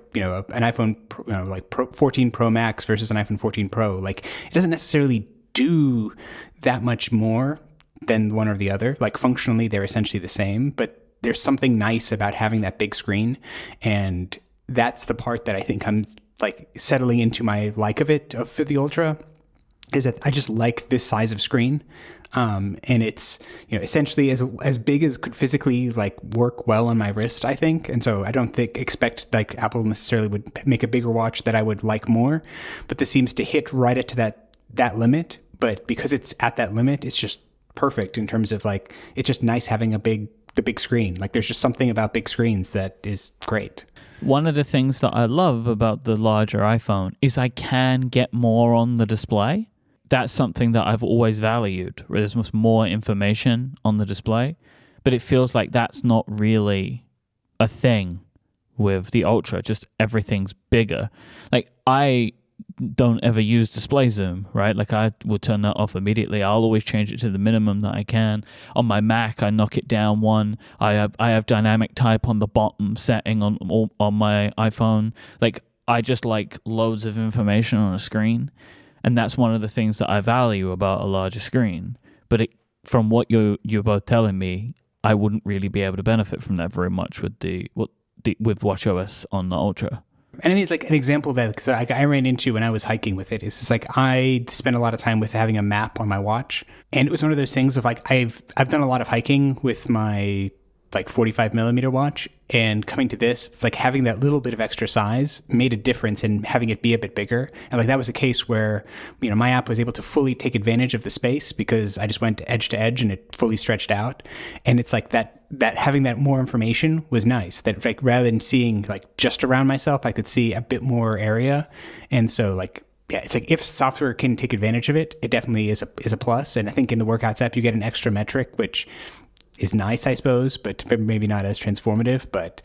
iPhone 14 Pro Max versus an iPhone 14 Pro. Like, it doesn't necessarily do that much more than one or the other. Like, functionally they're essentially the same, but there's something nice about having that big screen, and that's the part that I think I'm like settling into my like of it for the Ultra, is that I just like this size of screen. And it's, essentially as big as could physically like work well on my wrist, I think. And so I don't expect like Apple necessarily would make a bigger watch that I would like more, but this seems to hit right at to that limit. But because it's at that limit, it's just perfect in terms of like, it's just nice having the big screen. Like, there's just something about big screens that is great. One of the things that I love about the larger iPhone is I can get more on the display. That's something that I've always valued, where there's much more information on the display, but it feels like that's not really a thing with the Ultra. Just everything's bigger. Like, I don't ever use display zoom, right? Like, I will turn that off immediately. I'll always change it to the minimum that I can. On my Mac, I knock it down one. I have dynamic type on the bottom setting on my iPhone. Like, I just like loads of information on a screen. And that's one of the things that I value about a larger screen. But from what you're both telling me, I wouldn't really be able to benefit from that very much with with WatchOS on the Ultra. And I mean, it's like an example that I ran into when I was hiking with it. It's just like, I spent a lot of time with having a map on my watch, and it was one of those things of like, I've done a lot of hiking with my like 45 millimeter watch, and coming to this, it's like having that little bit of extra size made a difference in having it be a bit bigger. And like, that was a case where, my app was able to fully take advantage of the space because I just went edge to edge and it fully stretched out. And it's like that having that more information was nice, that like, rather than seeing like just around myself, I could see a bit more area. And so like, yeah, it's like, if software can take advantage of it, it definitely is a plus. And I think in the Workouts app, you get an extra metric, which is nice, I suppose, but maybe not as transformative. But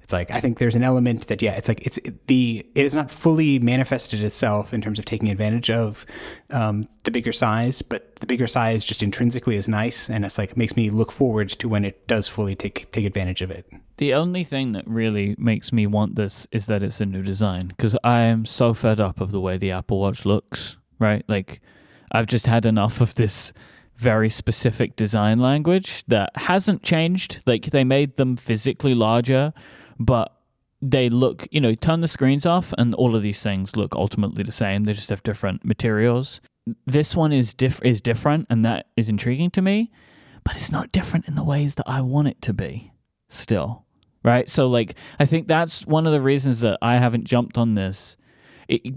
it's like, I think there's an element that, yeah, it's like it is not fully manifested itself in terms of taking advantage of the bigger size, but the bigger size just intrinsically is nice, and it's like, it makes me look forward to when it does fully take advantage of it. The only thing that really makes me want this is that it's a new design, because I am so fed up of the way the Apple Watch looks, right? Like, I've just had enough of this very specific design language that hasn't changed. Like, they made them physically larger, but they look, turn the screens off and all of these things look ultimately the same. They just have different materials. This one is different, and that is intriguing to me, but it's not different in the ways that I want it to be still, right? So like, I think that's one of the reasons that I haven't jumped on this,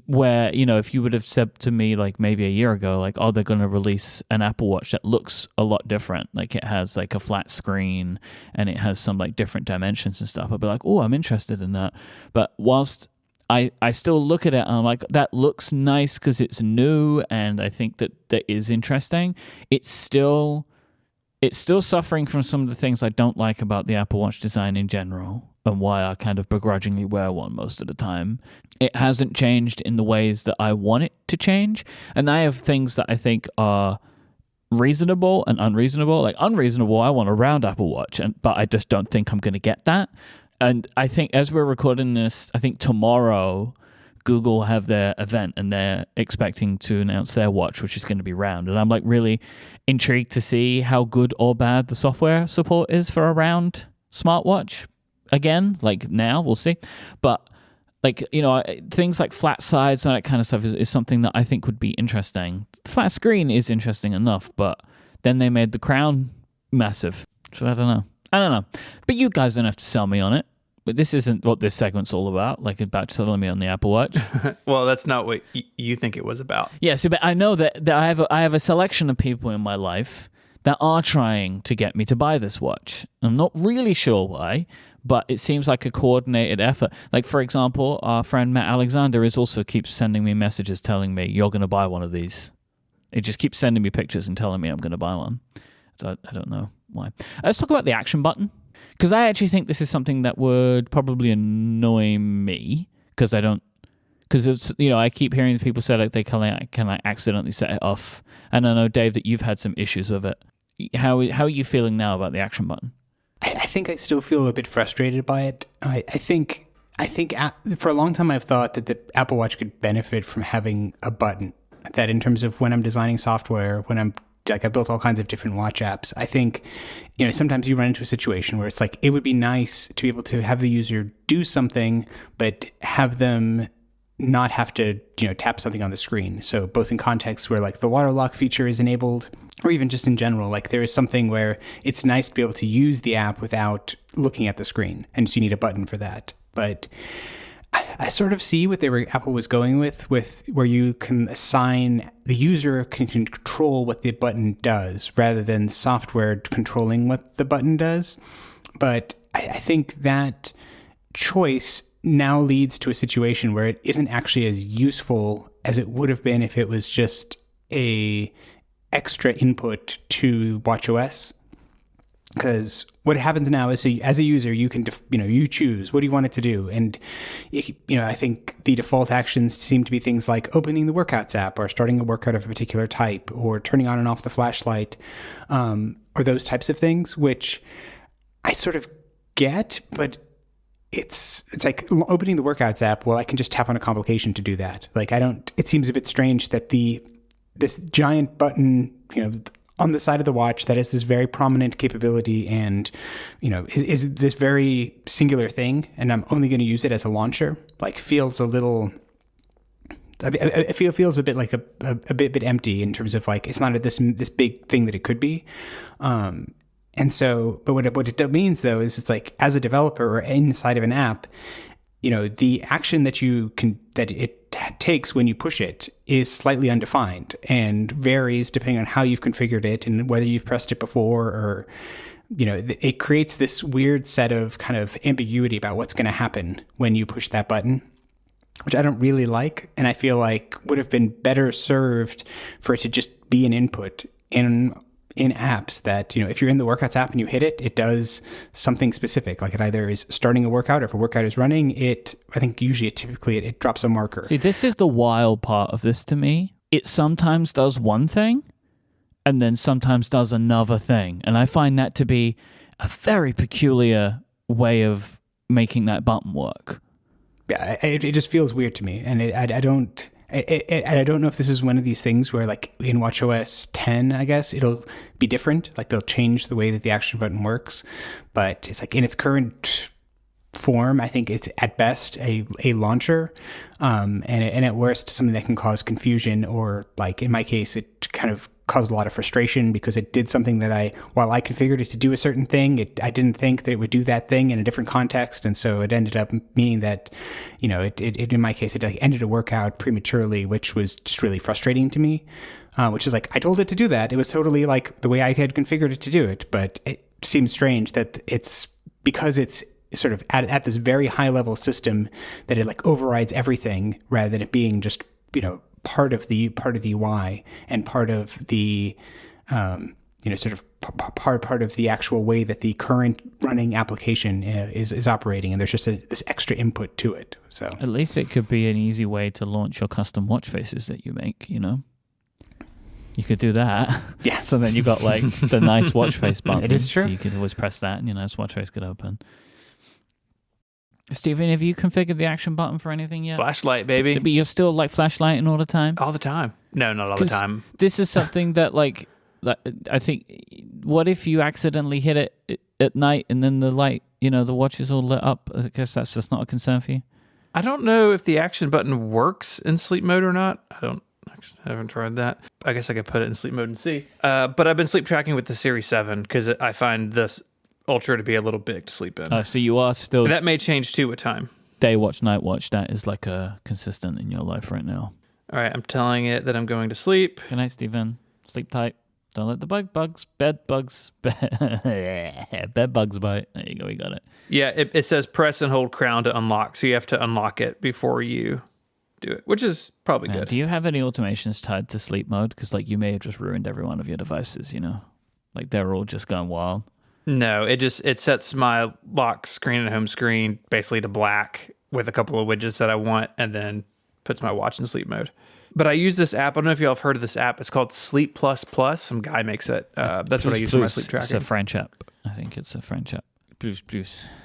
where, if you would have said to me like maybe a year ago, like, oh, they're going to release an Apple Watch that looks a lot different, like it has like a flat screen and it has some like different dimensions and stuff, I'd be like, oh, I'm interested in that. But whilst I still look at it and I'm like, that looks nice because it's new and I think that is interesting, it's still suffering from some of the things I don't like about the Apple Watch design in general, and why I kind of begrudgingly wear one most of the time. It hasn't changed in the ways that I want it to change. And I have things that I think are reasonable and unreasonable. Like unreasonable, I want a round Apple Watch, but I just don't think I'm going to get that. And I think as we're recording this, I think tomorrow Google have their event and they're expecting to announce their watch, which is going to be round. And I'm like really intrigued to see how good or bad the software support is for a round smartwatch. Again, like now, we'll see. But like, things like flat sides and that kind of stuff is something that I think would be interesting. Flat screen is interesting enough, but then they made the crown massive. So I don't know. But you guys don't have to sell me on it. But this isn't what this segment's all about, like about selling me on the Apple Watch. Well, that's not what you think it was about. Yeah, so but I know that I have a selection of people in my life that are trying to get me to buy this watch. I'm not really sure why, but it seems like a coordinated effort. Like, for example, our friend Matt Alexander also keeps sending me messages telling me, you're going to buy one of these. It just keeps sending me pictures and telling me I'm going to buy one. So I don't know why. Let's talk about the action button, because I actually think this is something that would probably annoy me, because it's, I keep hearing people say like they can I accidentally set it off. And I know, Dave, that you've had some issues with it. How are you feeling now about the action button? I think I still feel a bit frustrated by it. I think for a long time I've thought that the Apple Watch could benefit from having a button. That in terms of when I'm designing software, when I'm like I built all kinds of different watch apps. I think, sometimes you run into a situation where it's like it would be nice to be able to have the user do something, but have them not have to, tap something on the screen. So both in contexts where like the water lock feature is enabled, or even just in general, like there is something where it's nice to be able to use the app without looking at the screen, and so you need a button for that. But I sort of see what Apple was going with where you can assign, the user can control what the button does rather than software controlling what the button does. But I think that choice now leads to a situation where it isn't actually as useful as it would have been if it was just a extra input to watchOS. Because what happens now is, as a user, you can, you choose what do you want it to do, and I think the default actions seem to be things like opening the Workouts app, or starting a workout of a particular type, or turning on and off the flashlight, or those types of things, which I sort of get, but it's like opening the Workouts app. Well, I can just tap on a complication to do that. Like it seems a bit strange that this giant button, on the side of the watch that is this very prominent capability and, is this very singular thing, and I'm only going to use it as a launcher, like feels a little, it feels a bit like a bit empty in terms of like, it's not this big thing that it could be. And so, but what it means though, is it's like as a developer or inside of an app, the action that it takes when you push it is slightly undefined and varies depending on how you've configured it and whether you've pressed it before, or, it creates this weird set of kind of ambiguity about what's going to happen when you push that button, which I don't really like. And I feel like would have been better served for it to just be an input in apps that, if you're in the Workouts app and you hit it, it does something specific. Like it either is starting a workout, or if a workout is running, I think usually typically it drops a marker. See, this is the wild part of this to me. It sometimes does one thing and then sometimes does another thing. And I find that to be a very peculiar way of making that button work. Yeah, it just feels weird to me. And I don't know if this is one of these things where, like in watchOS 10, I guess it'll be different. Like they'll change the way that the action button works, but it's like in its current form, I think it's at best a launcher, and at worst something that can cause confusion, or like in my case, it kind of caused a lot of frustration because it did something that while I configured it to do a certain thing, I didn't think that it would do that thing in a different context, and so it ended up meaning that, it in my case, it like ended a workout prematurely, which was just really frustrating to me. Which is like, I told it to do that. It was totally like the way I had configured it to do it, but it seems strange that it's because it's sort of at this very high level system that it like overrides everything rather than it being just, part of the UI and part of the, sort of part of the actual way that the current running application is operating. And there's just this extra input to it. So at least it could be an easy way to launch your custom watch faces that you make, You could do that. Yeah. So then you got like the nice watch face button. It is true. So you could always press that and this watch face could open. Stephen, have you configured the action button for anything yet? Flashlight, baby. But you're still like flashlighting all the time? All the time. No, not all the time. This is something that like I think, what if you accidentally hit it at night and then the light, the watch is all lit up? I guess that's just not a concern for you. I don't know if the action button works in sleep mode or not. I haven't tried that. I guess I could put it in sleep mode and see. But I've been sleep tracking with the Series 7 because I find this Ultra to be a little big to sleep in. So you are still... That may change too with time. Day watch, night watch, that is like a consistent in your life right now. All right, I'm telling it that I'm going to sleep. Good night, Stephen. Sleep tight. Don't let the bed bugs bed bugs bite. There you go, we got it. Yeah, it says press and hold crown to unlock, so you have to unlock it before you do it, which is probably good. Do you have any automations tied to sleep mode? Because like you may have just ruined every one of your devices, like they're all just going wild. No, it sets my lock screen and home screen basically to black with a couple of widgets that I want, and then puts my watch in sleep mode. But I use this app. I don't know if y'all have heard of this app. It's called Sleep Plus Plus. Some guy makes it. That's what I use for my sleep tracking. It's a French app. I think it's a French app. Plus.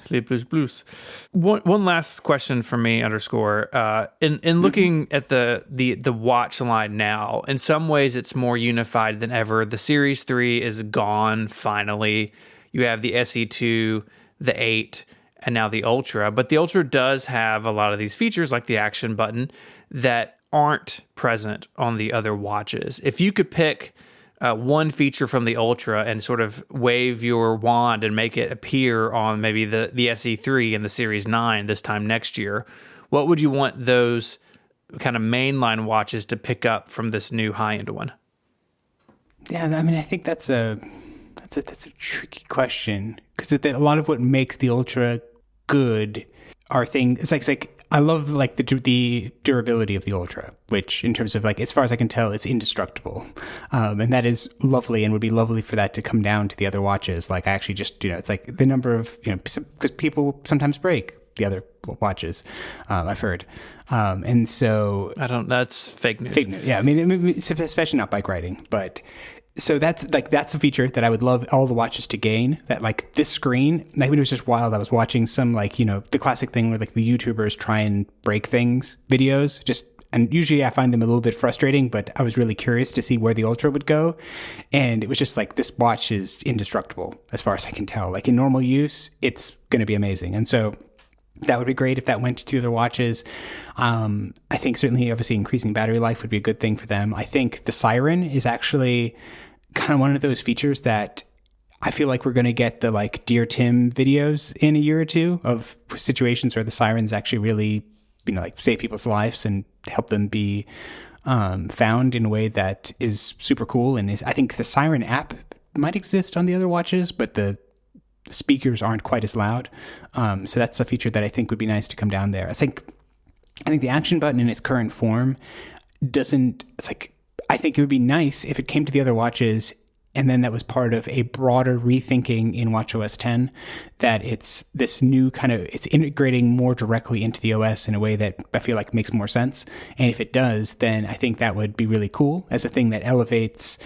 Sleep Plus. One last question from me, _. In looking at the watch line now, in some ways it's more unified than ever. The Series 3 is gone finally. You have the SE2, the 8, and now the Ultra. But the Ultra does have a lot of these features like the action button that aren't present on the other watches. If you could pick one feature from the Ultra and sort of wave your wand and make it appear on maybe the SE3 and the Series 9 this time next year, what would you want those kind of mainline watches to pick up from this new high-end one? Yeah, I mean, I think that's a tricky question, because a lot of what makes the Ultra good are things. It's like I love like the durability of the Ultra, which in terms of like, as far as I can tell, it's indestructible, and that is lovely, and would be lovely for that to come down to the other watches. Like I actually just it's like the number of because people sometimes break the other watches, I've heard, and so that's fake news. Fake news, yeah. I mean, especially not bike riding, but. So that's a feature that I would love all the watches to gain. That like this screen, like when it was just wild, I was watching some like the classic thing where like the YouTubers try and break things videos. And usually I find them a little bit frustrating, but I was really curious to see where the Ultra would go, and it was just like this watch is indestructible as far as I can tell. Like in normal use, it's going to be amazing, and so. That would be great if that went to other watches. I think certainly, obviously, increasing battery life would be a good thing for them. I think the siren is actually kind of one of those features that I feel like we're going to get the like Dear Tim videos in a year or two of situations where the sirens actually really, like save people's lives and help them be found in a way that is super cool. And I think the siren app might exist on the other watches, but the speakers aren't quite as loud, so that's a feature that I think would be nice to come down there. I think the action button in its current form doesn't. It's like I think it would be nice if it came to the other watches, and then that was part of a broader rethinking in watchOS 10. That it's this new kind of it's integrating more directly into the OS in a way that I feel like makes more sense. And if it does, then I think that would be really cool as a thing that elevates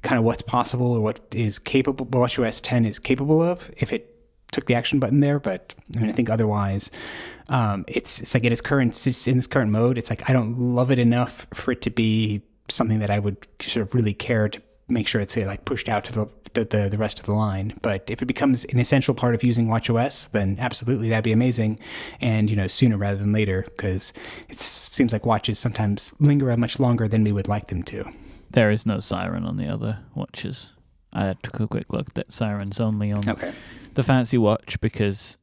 kind of what's possible or what is capable, watchOS 10 is capable of if it took the action button there. But I mean, I think otherwise, it's like in this current mode, it's like I don't love it enough for it to be something that I would sort of really care to make sure it's like pushed out to the the rest of the line. But if it becomes an essential part of using watchOS, then absolutely that'd be amazing, and sooner rather than later, because it seems like watches sometimes linger much longer than we would like them to. There is no siren on the other watches. I took a quick look. That siren's only on the fancy watch because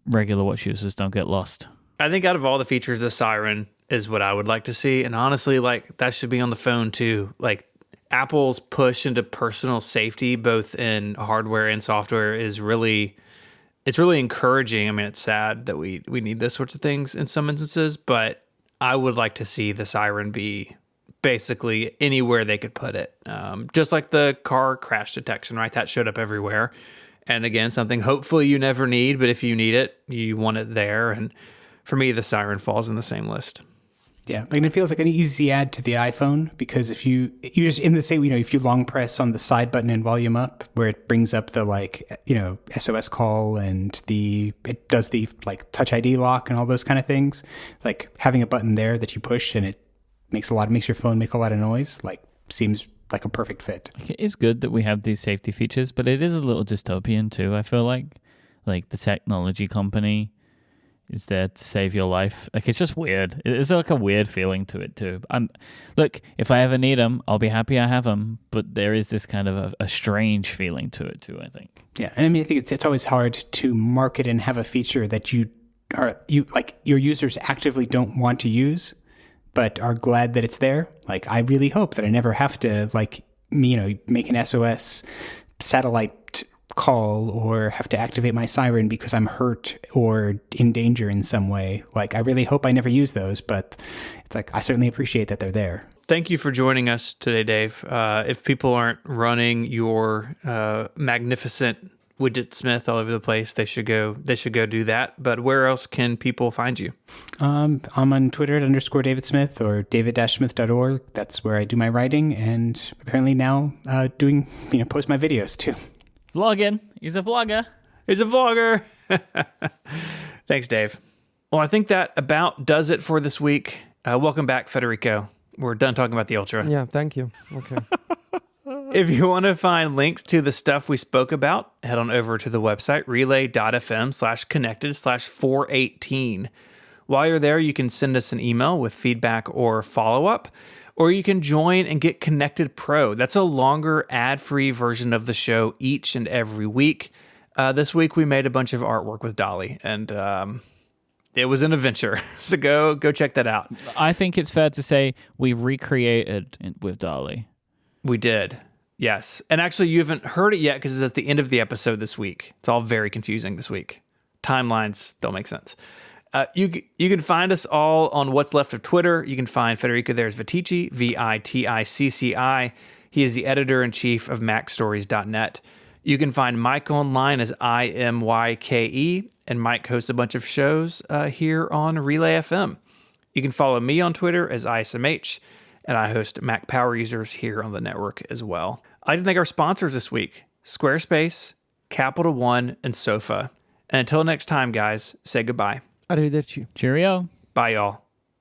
regular watch users don't get lost. I think out of all the features, the siren is what I would like to see. And honestly, like, that should be on the phone too. Like, Apple's push into personal safety, both in hardware and software, is really encouraging. I mean, it's sad that we need those sorts of things in some instances, but I would like to see the siren be basically anywhere they could put it. Just like the car crash detection, right? That showed up everywhere. And again, something hopefully you never need, but if you need it, you want it there. And for me, the siren falls in the same list. Yeah, and it feels like an easy add to the iPhone, because if you just in the same, if you long press on the side button and volume up, where it brings up the SOS call and it does the like Touch ID lock and all those kind of things, like having a button there that you push and it makes your phone make a lot of noise, like seems like a perfect fit. It is good that we have these safety features, but it is a little dystopian too. I feel like the technology company is there to save your life. Like, it's just weird. It's like a weird feeling to it too. Look, if I ever need them, I'll be happy I have them. But there is this kind of a strange feeling to it too, I think. Yeah, and I mean, I think it's always hard to market and have a feature that you like your users actively don't want to use, but are glad that it's there. Like, I really hope that I never have to make an SOS satellite call or have to activate my siren because I'm hurt or in danger in some way. Like, I really hope I never use those, but it's like, I certainly appreciate that they're there. Thank you for joining us today, Dave. If people aren't running your magnificent widgetsmith all over the place, they should go do that. But where else can people find you? I'm on Twitter at _David Smith or david-smith.org. That's where I do my writing, and apparently now doing post my videos too. Vlogging. He's a vlogger. He's a vlogger. Thanks, Dave. Well, I think that about does it for this week. Welcome back, Federico. We're done talking about the Ultra. Yeah, thank you. Okay. If you want to find links to the stuff we spoke about, head on over to the website relay.fm/connected/418. While you're there, you can send us an email with feedback or follow-up, or you can join and get Connected Pro. That's a longer ad-free version of the show each and every week. This week we made a bunch of artwork with Dolly, and it was an adventure. So go check that out. I think it's fair to say we recreated with Dolly. We did. Yes. And actually, you haven't heard it yet because it's at the end of the episode this week. It's all very confusing this week. Timelines don't make sense. You can find us all on what's left of Twitter. You can find Federico there as Viticci, Viticci. He is the editor-in-chief of MacStories.net. You can find Mike online as IMYKE, and Mike hosts a bunch of shows here on Relay FM. You can follow me on Twitter as ISMH, and I host Mac Power Users here on the network as well. I'd like to thank our sponsors this week, Squarespace, Capital One, and Sofa. And until next time, guys, say goodbye. Arrivederci. Cheerio. Bye, y'all.